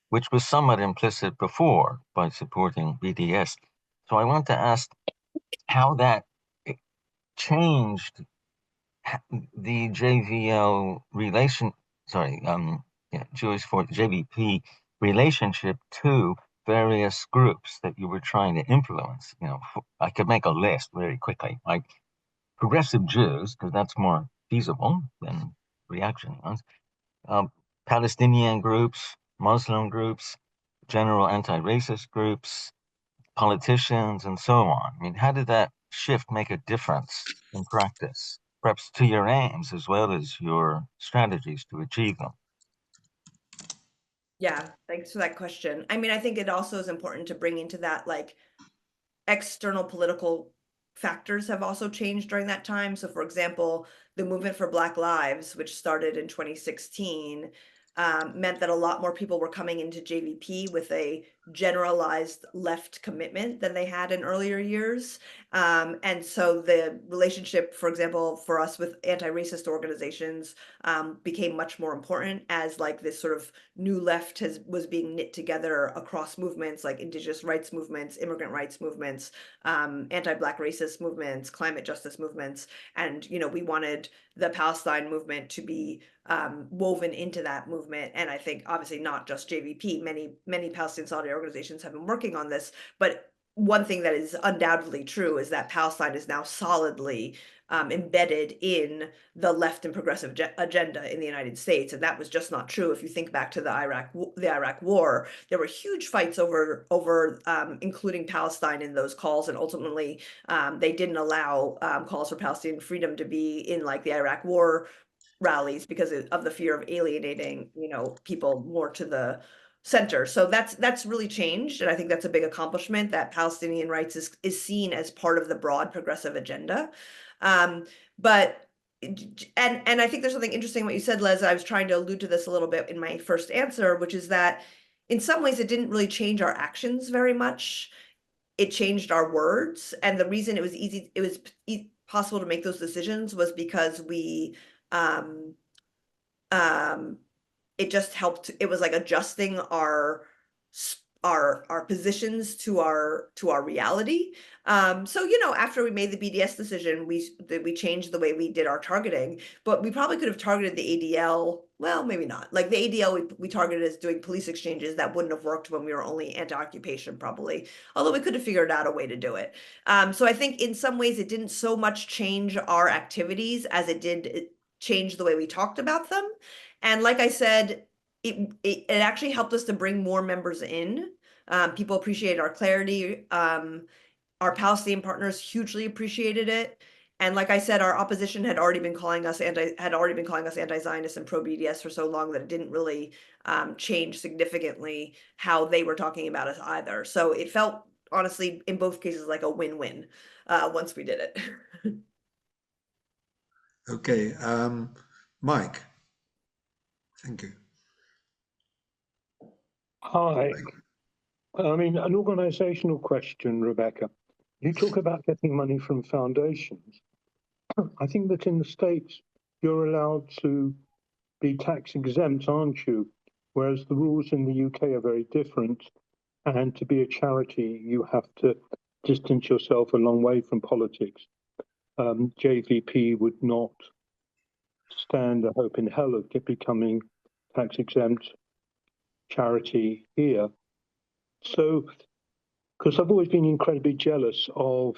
which was somewhat implicit before by supporting BDS. So I want to ask how that changed the JVL Jewish for JVP relationship to various groups that you were trying to influence. I could make a list very quickly, like progressive Jews, because that's more feasible than reaction ones, Palestinian groups, Muslim groups, general anti-racist groups, politicians, and so on. I mean, how did that shift make a difference in practice, perhaps to your aims as well as your strategies to achieve them? Yeah, thanks for that question. I mean, I think it also is important to bring into that, like, external political factors have also changed during that time. So, for example, the movement for Black Lives, which started in 2016, meant that a lot more people were coming into JVP with a generalized left commitment than they had in earlier years. And so the relationship, for example, for us with anti-racist organizations became much more important, as like this sort of new left was being knit together across movements like indigenous rights movements, immigrant rights movements, anti-Black racist movements, climate justice movements. And, we wanted the Palestine movement to be woven into that movement. And I think obviously not just JVP, many Palestinian solidarity organizations have been working on this. But one thing that is undoubtedly true is that Palestine is now solidly embedded in the left and progressive agenda in the United States. And that was just not true. If you think back to the Iraq War, there were huge fights over including Palestine in those calls. And ultimately, they didn't allow calls for Palestinian freedom to be in like the Iraq War rallies because of the fear of alienating, people more to the center. So that's really changed. And I think that's a big accomplishment, that Palestinian rights is seen as part of the broad progressive agenda. But I think there's something interesting what you said, Les. I was trying to allude to this a little bit in my first answer, which is that in some ways it didn't really change our actions very much. It changed our words. And the reason it was possible to make those decisions was because we it just helped. It was like adjusting our positions to our reality. So, you know, after we made the BDS decision, we changed the way we did our targeting, but we probably could have targeted the ADL. Well, maybe not. Like the ADL, we targeted as doing police exchanges. That wouldn't have worked when we were only anti-occupation, probably, although we could have figured out a way to do it. So I think in some ways it didn't so much change our activities as it did change the way we talked about them. And like I said, it actually helped us to bring more members in. People appreciated our clarity. Our Palestinian partners hugely appreciated it. And like I said, our opposition had already been calling us anti-Zionist and pro-BDS for so long that it didn't really change significantly how they were talking about us either. So it felt, honestly, in both cases, like a win-win once we did it. Okay, Mike. Thank you. Hi. I mean, an organizational question, Rebecca. You talk about getting money from foundations. I think that in the States, you're allowed to be tax exempt, aren't you? Whereas the rules in the UK are very different. And to be a charity, you have to distance yourself a long way from politics. JVP would not stand a hope in hell of becoming tax exempt charity here. So, because I've always been incredibly jealous of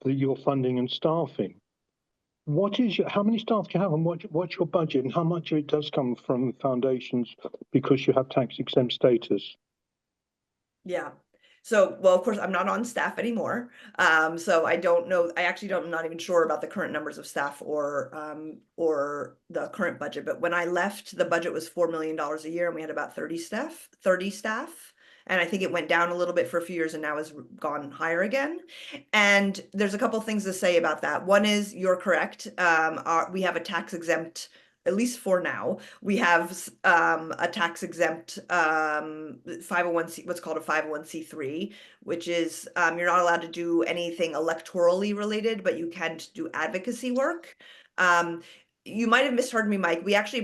your funding and staffing. How many staff do you have, and what's your budget, and how much of it does come from foundations because you have tax exempt status? Yeah. So, well, of course, I'm not on staff anymore. So I don't know. I actually I'm not even sure about the current numbers of staff or the current budget. But when I left, the budget was $4 million a year, and we had about 30 staff. And I think it went down a little bit for a few years and now has gone higher again. And there's a couple of things to say about that. One is, you're correct. We have a tax exempt, at least for now, we have a tax exempt 501c, what's called a 501c3, which is you're not allowed to do anything electorally related, but you can do advocacy work. You might have misheard me, Mike. We actually,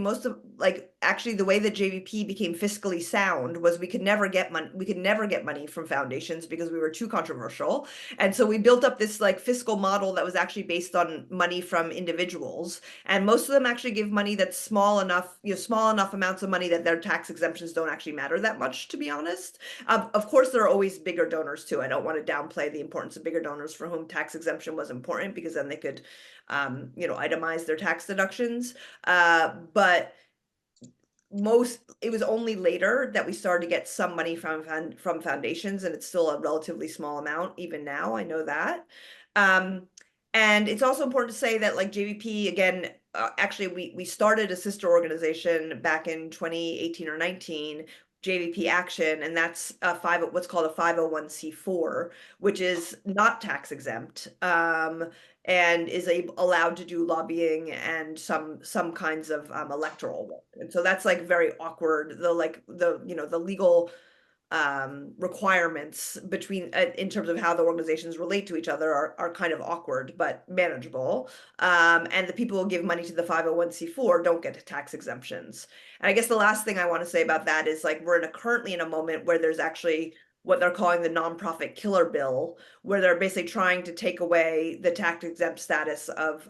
actually the way that JVP became fiscally sound was we could never get money. We could never get money from foundations because we were too controversial. And so we built up this like fiscal model that was actually based on money from individuals. And most of them actually give money that's small enough amounts of money that their tax exemptions don't actually matter that much, to be honest. Of course, there are always bigger donors too. I don't want to downplay the importance of bigger donors for whom tax exemption was important, because then they could itemize their tax deductions. But it was only later that we started to get some money from foundations, and it's still a relatively small amount even now. I know that. And it's also important to say that, like, JVP, again, actually we started a sister organization back in 2018 or 19, JVP Action, and that's what's called a 501c4, which is not tax exempt, and is allowed to do lobbying and some kinds of electoral work. And so that's like very awkward. The legal requirements between in terms of how the organizations relate to each other are kind of awkward but manageable. And the people who give money to the 501c4 don't get tax exemptions. And I guess the last thing I want to say about that is, like, we're currently in a moment where there's actually what they're calling the nonprofit killer bill, where they're basically trying to take away the tax exempt status of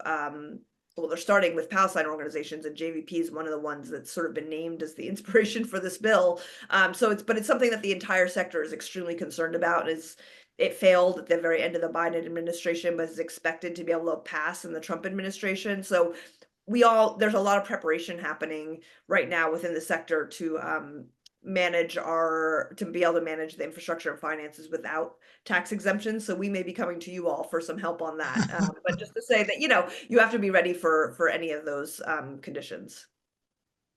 well, they're starting with Palestine organizations, and JVP is one of the ones that's sort of been named as the inspiration for this bill. But it's something that the entire sector is extremely concerned about. It failed at the very end of the Biden administration, but is expected to be able to pass in the Trump administration. So there's a lot of preparation happening right now within the sector to be able to manage the infrastructure and finances without tax exemptions. So we may be coming to you all for some help on that. But just to say that, you have to be ready for any of those conditions.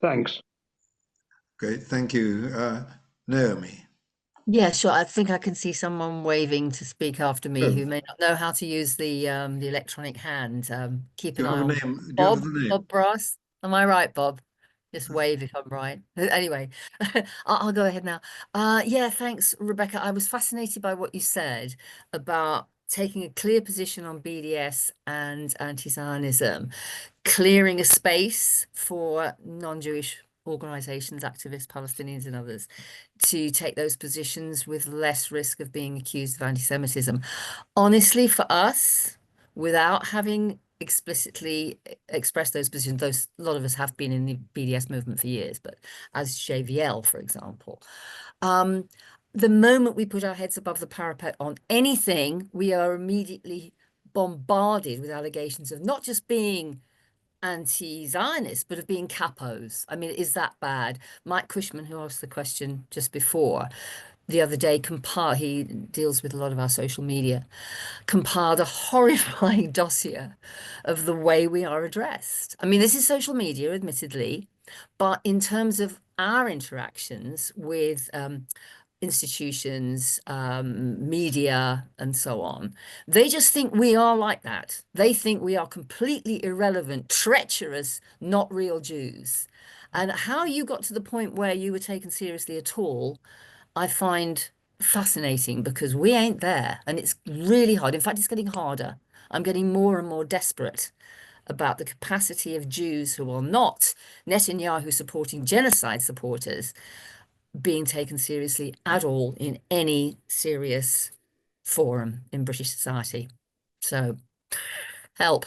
Thanks. Great, thank you. Naomi. Yeah, sure. I think I can see someone waving to speak after me who may not know how to use the electronic hand. Keep an eye on Bob. Bob Brass. Am I right, Bob? Just wave if I'm right. Anyway, I'll go ahead now. Yeah, thanks, Rebecca. I was fascinated by what you said about taking a clear position on BDS and anti-Zionism, clearing a space for non-Jewish organizations, activists, Palestinians and others to take those positions with less risk of being accused of anti-Semitism. Honestly, for us, without having explicitly expressed those positions, a lot of us have been in the BDS movement for years, but as JVL, for example, the moment we put our heads above the parapet on anything, we are immediately bombarded with allegations of not just being anti-Zionist, but of being capos. I mean, is that bad? Mike Cushman, who asked the question just before, the other day, he deals with a lot of our social media, compiled a horrifying dossier of the way we are addressed. I mean, this is social media, admittedly, but in terms of our interactions with institutions, media, and so on, they just think we are like that. They think we are completely irrelevant, treacherous, not real Jews. And how you got to the point where you were taken seriously at all, I find fascinating, because we ain't there, and it's really hard. In fact, it's getting harder. I'm getting more and more desperate about the capacity of Jews who are not Netanyahu supporting genocide supporters being taken seriously at all in any serious forum in British society. So help.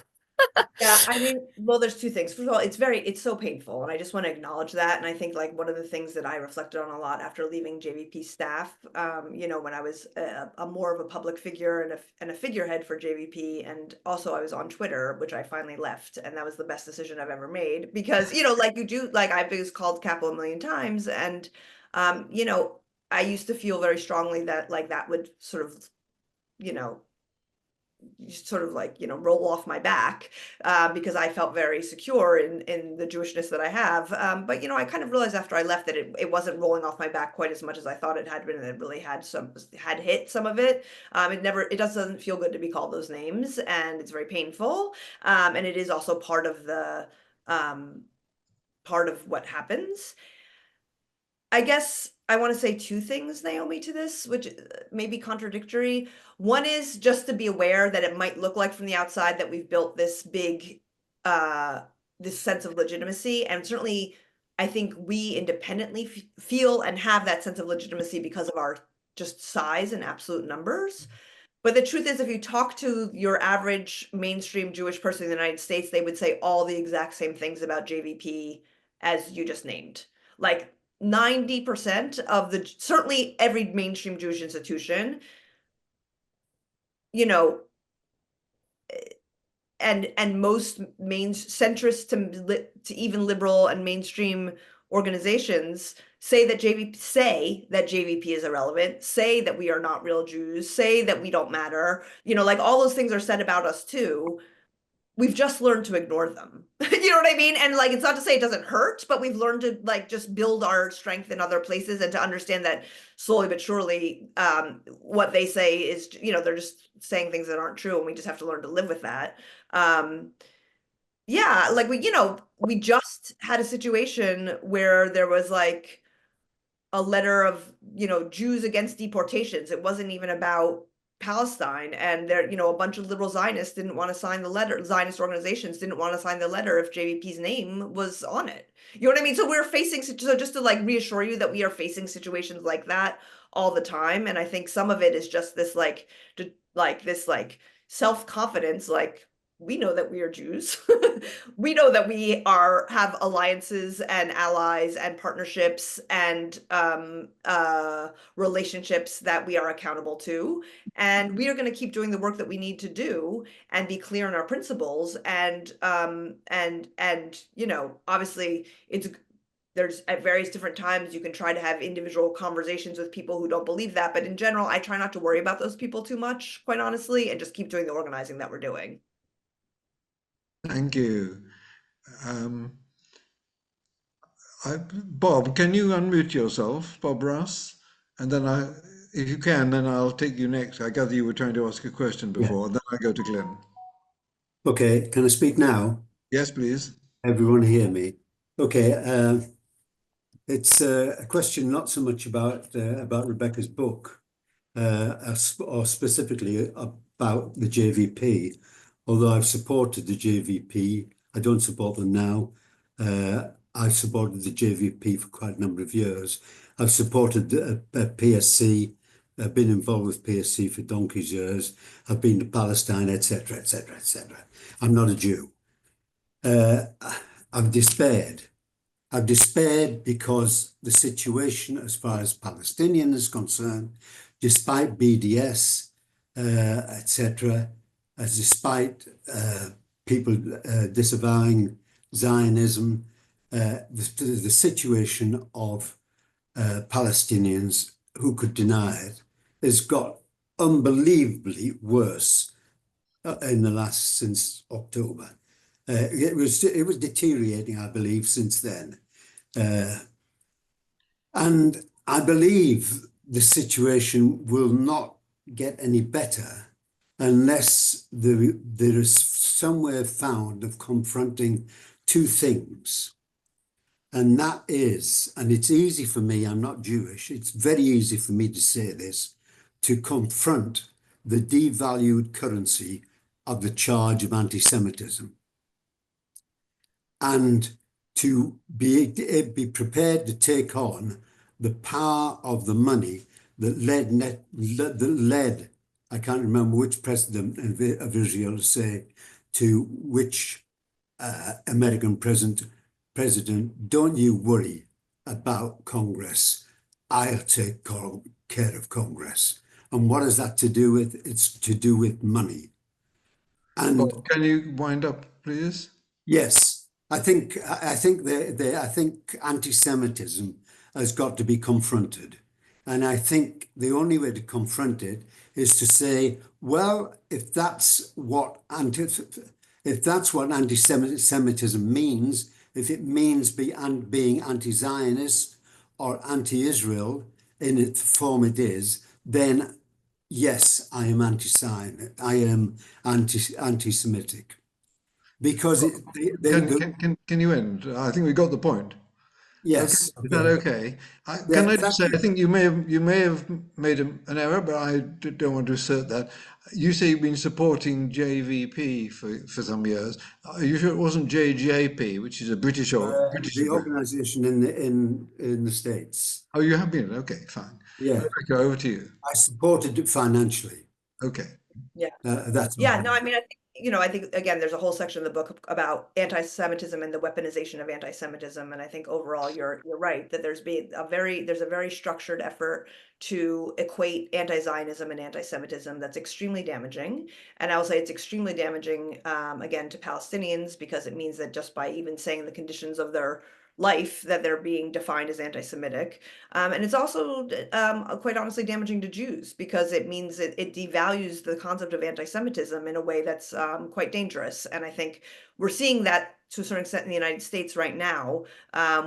Yeah, I mean, well, there's two things. First of all, it's so painful, and I just want to acknowledge that. And I think like one of the things that I reflected on a lot after leaving JVP staff, you know, when I was a more of a public figure and a figurehead for JVP, and also I was on Twitter, which I finally left, and that was the best decision I've ever made, because, you know, like I was called Capital a million times, and you know, I used to feel very strongly that like that would sort of, you know, roll off my back, because I felt very secure in the Jewishness that I have. But, you know, I kind of realized after I left that it wasn't rolling off my back quite as much as I thought it had been, and it really had hit some of it. It doesn't feel good to be called those names, and it's very painful. And it is also part of what happens. I guess I want to say two things, Naomi, to this, which may be contradictory. One is just to be aware that it might look like from the outside that we've built this big, this sense of legitimacy. And certainly, I think we independently feel and have that sense of legitimacy because of our just size and absolute numbers. But the truth is, if you talk to your average mainstream Jewish person in the United States, they would say all the exact same things about JVP as you just named. Like 90% of certainly every mainstream Jewish institution, you know, and most centrist to even liberal and mainstream organizations say that JVP is irrelevant, say that we are not real Jews, say that we don't matter. You know, like all those things are said about us too. We've just learned to ignore them. You know what I mean? And like, it's not to say it doesn't hurt, but we've learned to like just build our strength in other places, and to understand that slowly but surely, what they say is, you know, they're just saying things that aren't true, and we just have to learn to live with that. Yeah, like we just had a situation where there was like a letter of, you know, Jews against deportations. It wasn't even about Palestine, and there, you know, a bunch of liberal Zionists didn't want to sign the letter. Zionist organizations didn't want to sign the letter if JVP's name was on it. You know what I mean? So so just to like reassure you that we are facing situations like that all the time. And I think some of it is just this this self-confidence, like, we know that we are Jews. We know that we have alliances and allies and partnerships and relationships that we are accountable to. And we are going to keep doing the work that we need to do and be clear in our principles. And you know, obviously there's at various different times you can try to have individual conversations with people who don't believe that. But in general, I try not to worry about those people too much, quite honestly, and just keep doing the organizing that we're doing. Thank you. Bob, can you unmute yourself, Bob Ross? And then if you can, then I'll take you next. I gather you were trying to ask a question before, and then I go to Glenn. Okay, can I speak now? Yes, please. Everyone hear me? Okay, it's a question not so much about Rebecca's book, or specifically about the JVP. Although I've supported the JVP, I don't support them now. I've supported the JVP for quite a number of years. I've supported PSC. I've been involved with PSC for donkey's years. I've been to Palestine, etc., etc., etc. I'm not a Jew. I've despaired. I've despaired because the situation as far as Palestinians is concerned, despite BDS, etc., despite people disavowing Zionism, the situation of Palestinians who could deny it has got unbelievably worse since October. It was deteriorating, I believe, since then. And I believe the situation will not get any better unless there is some way found of confronting two things. And that is, and it's easy for me, I'm not Jewish, it's very easy for me to say this, to confront the devalued currency of the charge of anti-Semitism. And to be prepared to take on the power of the money that led, I can't remember which president of Israel to say to which American president, don't you worry about Congress, I'll take care of Congress. And what is that to do with? It's to do with money. And well, can you wind up, please? Yes. I think anti-Semitism has got to be confronted. And I think the only way to confront it is to say, well, if that's what anti-Semitism means, if it means being anti-Zionist or anti-Israel in its form it is, then yes, I am anti-Zionist. I am anti-Semitic. Because can you end? I think we got the point. Yes. Okay. Is that okay? Can I just say, I think you may have made an error, but I don't want to assert that. You say you've been supporting JVP for some years. Are you sure it wasn't JJP, which is a British the organisation in the States? Oh, you have been? Okay, fine. Yeah. Rebecca, over to you. I supported it financially. Okay. Yeah. That's yeah. No, I mean, I think again, there's a whole section of the book about anti-Semitism and the weaponization of anti-Semitism, and I think overall you're right that there's a very structured effort to equate anti-Zionism and anti-Semitism that's extremely damaging, and I will say it's extremely damaging again to Palestinians because it means that just by even saying the conditions of their life that they're being defined as anti-Semitic. And it's also quite honestly damaging to Jews because it means it devalues the concept of anti-Semitism in a way that's quite dangerous. And I think we're seeing that to a certain extent in the United States right now,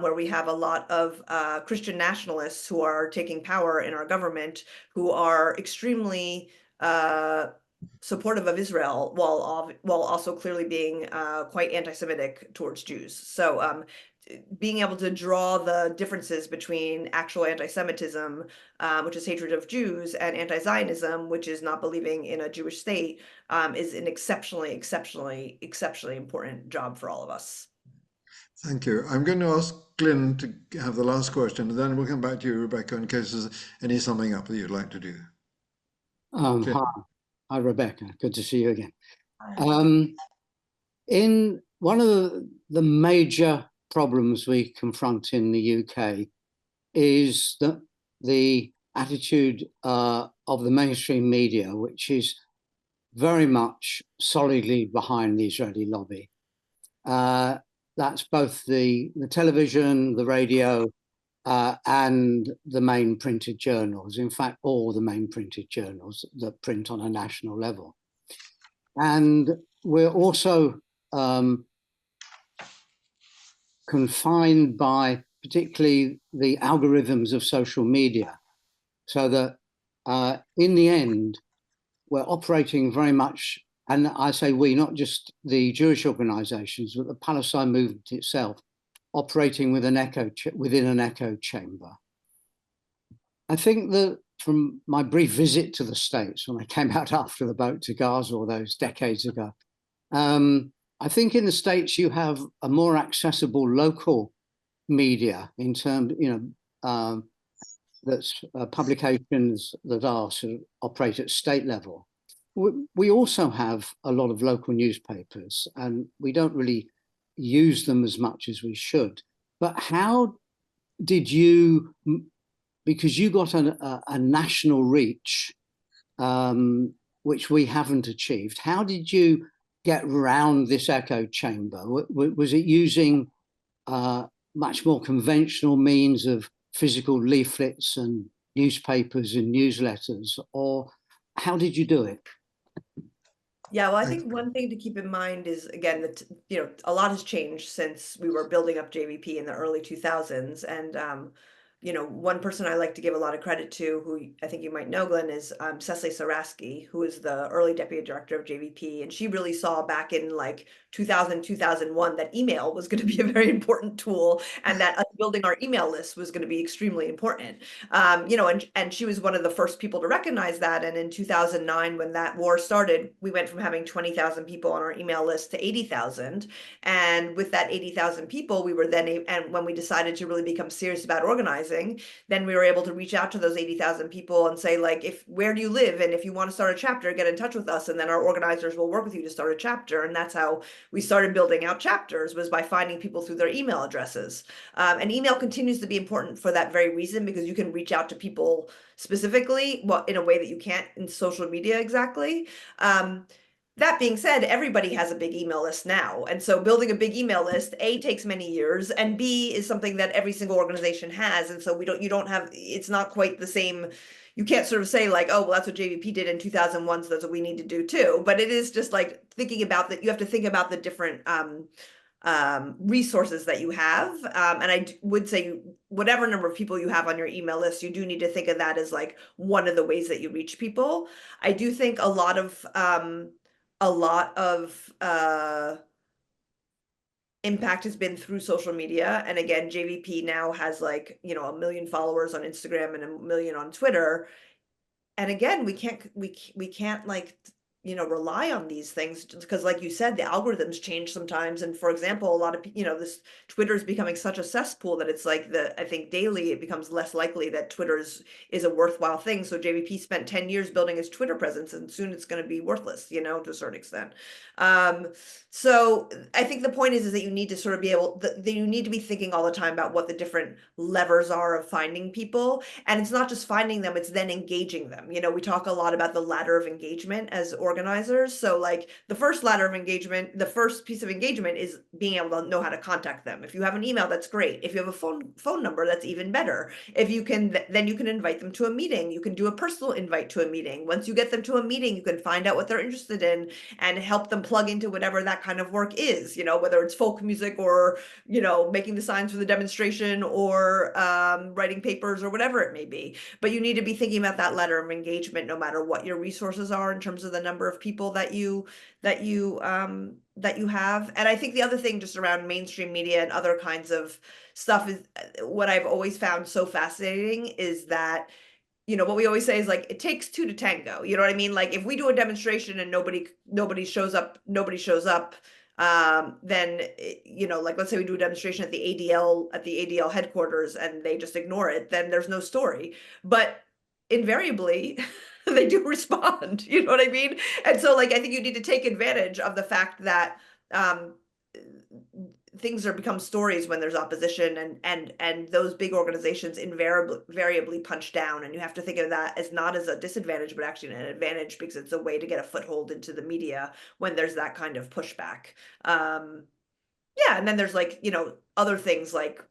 where we have a lot of Christian nationalists who are taking power in our government, who are extremely supportive of Israel while also clearly being quite anti-Semitic towards Jews. So being able to draw the differences between actual anti-Semitism, which is hatred of Jews, and anti-Zionism, which is not believing in a Jewish state, is an exceptionally important job for all of us. Thank you. I'm going to ask Glyn to have the last question, and then we'll come back to you, Rebecca, in case there's any summing up that you'd like to do. Hi, Rebecca. Good to see you again. In one of the major problems we confront in the UK is that the attitude of the mainstream media, which is very much solidly behind the Israeli lobby. That's both the television, the radio, and the main printed journals. In fact, all the main printed journals that print on a national level. And we're also confined by particularly the algorithms of social media, so that in the end, we're operating very much, and I say we, not just the Jewish organizations, but the Palestine movement itself, operating with within an echo chamber. I think that from my brief visit to the States when I came out after the boat to Gaza all those decades ago, I think in the States you have a more accessible local media in terms, that's publications that are sort of operate at state level. We also have a lot of local newspapers, and we don't really use them as much as we should. But how did you, because you got a national reach, which we haven't achieved, how did you get around this echo chamber? Was it using much more conventional means of physical leaflets and newspapers and newsletters, or how did you do it? Yeah, well, I think one thing to keep in mind is, again, that, a lot has changed since we were building up JVP in the early 2000s. And, one person I like to give a lot of credit to, who I think you might know, Glenn, is Cecily Saraski, who is the early deputy director of JVP. And she really saw back in like 2000, 2001 that email was going to be a very important tool, and that us building our email list was going to be extremely important. And she was one of the first people to recognize that. And in 2009, when that war started, we went from having 20,000 people on our email list to 80,000. And with that 80,000 people, we were then, and when we decided to really become serious about organizing, then we were able to reach out to those 80,000 people and say, like, where do you live? And if you want to start a chapter, get in touch with us. And then our organizers will work with you to start a chapter. And that's how we started building out chapters, was by finding people through their email addresses. And email continues to be important for that very reason, because you can reach out to people specifically, well, in a way that you can't in social media exactly. That being said, everybody has a big email list now. And so building a big email list, A, takes many years, and B, is something that every single organization has. And so it's not quite the same. You can't sort of say like, oh, well, that's what JVP did in 2001, so that's what we need to do too. But it is just like thinking about that. You have to think about the different resources that you have. And I would say whatever number of people you have on your email list, you do need to think of that as like one of the ways that you reach people. I do think a lot of impact has been through social media. And again, JVP now has like, 1 million followers on Instagram and 1 million on Twitter. And again, we can't like, rely on these things, because like you said, the algorithms change sometimes. And for example, a lot of, this Twitter is becoming such a cesspool that it's like I think daily it becomes less likely that Twitter is a worthwhile thing. So JVP spent 10 years building his Twitter presence, and soon it's going to be worthless, to a certain extent. So I think the point is that you need to sort of be you need to be thinking all the time about what the different levers are of finding people. And it's not just finding them, it's then engaging them. We talk a lot about the ladder of engagement as organizers. So like the first ladder of engagement, the first piece of engagement is being able to know how to contact them. If you have an email, that's great. If you have a phone number, that's even better. If you can, then you can invite them to a meeting. You can do a personal invite to a meeting. Once you get them to a meeting, you can find out what they're interested in and help them plug into whatever that kind of work is, whether it's folk music or, making the signs for the demonstration or writing papers or whatever it may be. But you need to be thinking about that ladder of engagement, no matter what your resources are in terms of the number of people that you have. And I think the other thing just around mainstream media and other kinds of stuff is what I've always found so fascinating is that, what we always say is like, it takes two to tango. You know what I mean? Like if we do a demonstration and nobody shows up, then, like let's say we do a demonstration at the ADL headquarters and they just ignore it, then there's no story. But invariably they do respond, you know what I mean? And so like, I think you need to take advantage of the fact that, things become stories when there's opposition, and those big organizations invariably punch down, and you have to think of that as not as a disadvantage, but actually an advantage, because it's a way to get a foothold into the media when there's that kind of pushback. And then there's like, other things like,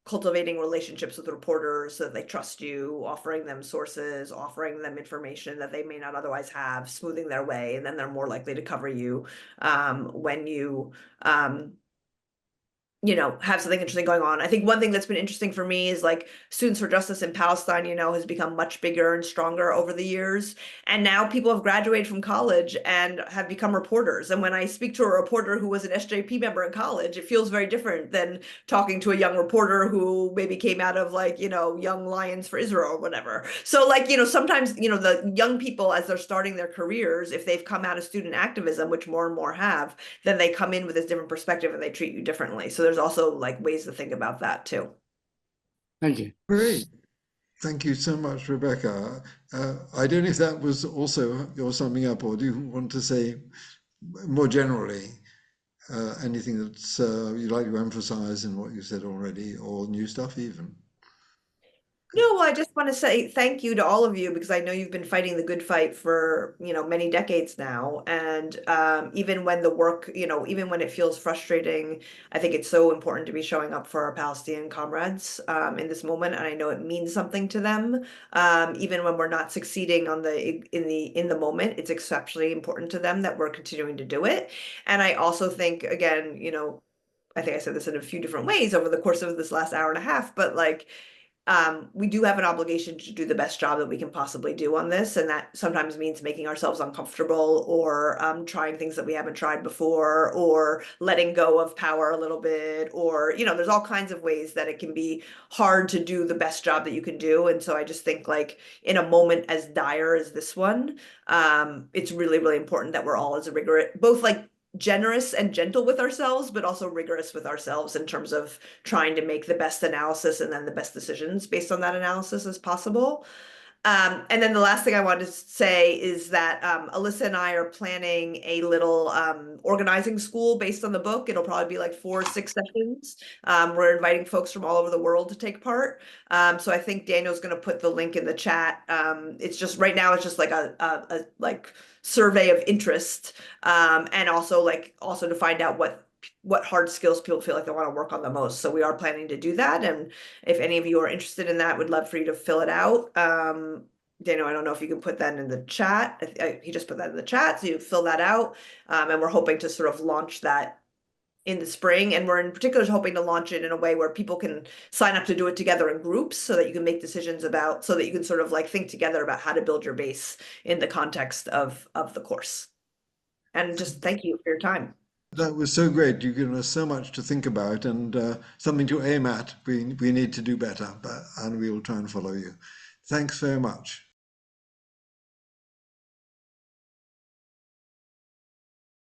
cultivating relationships with reporters so that they trust you, offering them sources, offering them information that they may not otherwise have, smoothing their way, and then they're more likely to cover you when you have something interesting going on. I think one thing that's been interesting for me is like Students for Justice in Palestine, has become much bigger and stronger over the years. And now people have graduated from college and have become reporters. And when I speak to a reporter who was an SJP member in college, it feels very different than talking to a young reporter who maybe came out of like, Young Lions for Israel or whatever. So like, sometimes, the young people as they're starting their careers, if they've come out of student activism, which more and more have, then they come in with this different perspective and they treat you differently. So there's also like ways to think about that too. Thank you. Great. Thank you so much, Rebecca. I don't know if that was also your summing up, or do you want to say more generally anything that's you'd like to emphasize in what you said already, or new stuff even? No, I just want to say thank you to all of you because I know you've been fighting the good fight for, many decades now. And even when the work, even when it feels frustrating, I think it's so important to be showing up for our Palestinian comrades in this moment. And I know it means something to them. Even when we're not succeeding in the moment, it's exceptionally important to them that we're continuing to do it. And I also think, again, I think I said this in a few different ways over the course of this last hour and a half, but like, we do have an obligation to do the best job that we can possibly do on this. And that sometimes means making ourselves uncomfortable or trying things that we haven't tried before or letting go of power a little bit. Or, there's all kinds of ways that it can be hard to do the best job that you can do. And so I just think like in a moment as dire as this one, it's really, really important that we're all as rigorous, both like generous and gentle with ourselves, but also rigorous with ourselves in terms of trying to make the best analysis and then the best decisions based on that analysis as possible. And then the last thing I wanted to say is that Alissa and I are planning a little organizing school based on the book. It'll probably be like 4 or 6 sessions. We're inviting folks from all over the world to take part. So I think Daniel's going to put the link in the chat. It's just right now it's just like a like survey of interest and also to find out what hard skills people feel like they want to work on the most. So we are planning to do that. And if any of you are interested in that, would love for you to fill it out. Daniel, I don't know if you can put that in the chat. He just put that in the chat, so you fill that out. And we're hoping to sort of launch that in the spring. And we're in particular hoping to launch it in a way where people can sign up to do it together in groups so that you can make decisions so that you can sort of like think together about how to build your base in the context of the course. And just thank you for your time. That was so great. You've given us so much to think about and something to aim at. We need to do better, and we will try and follow you. Thanks very much.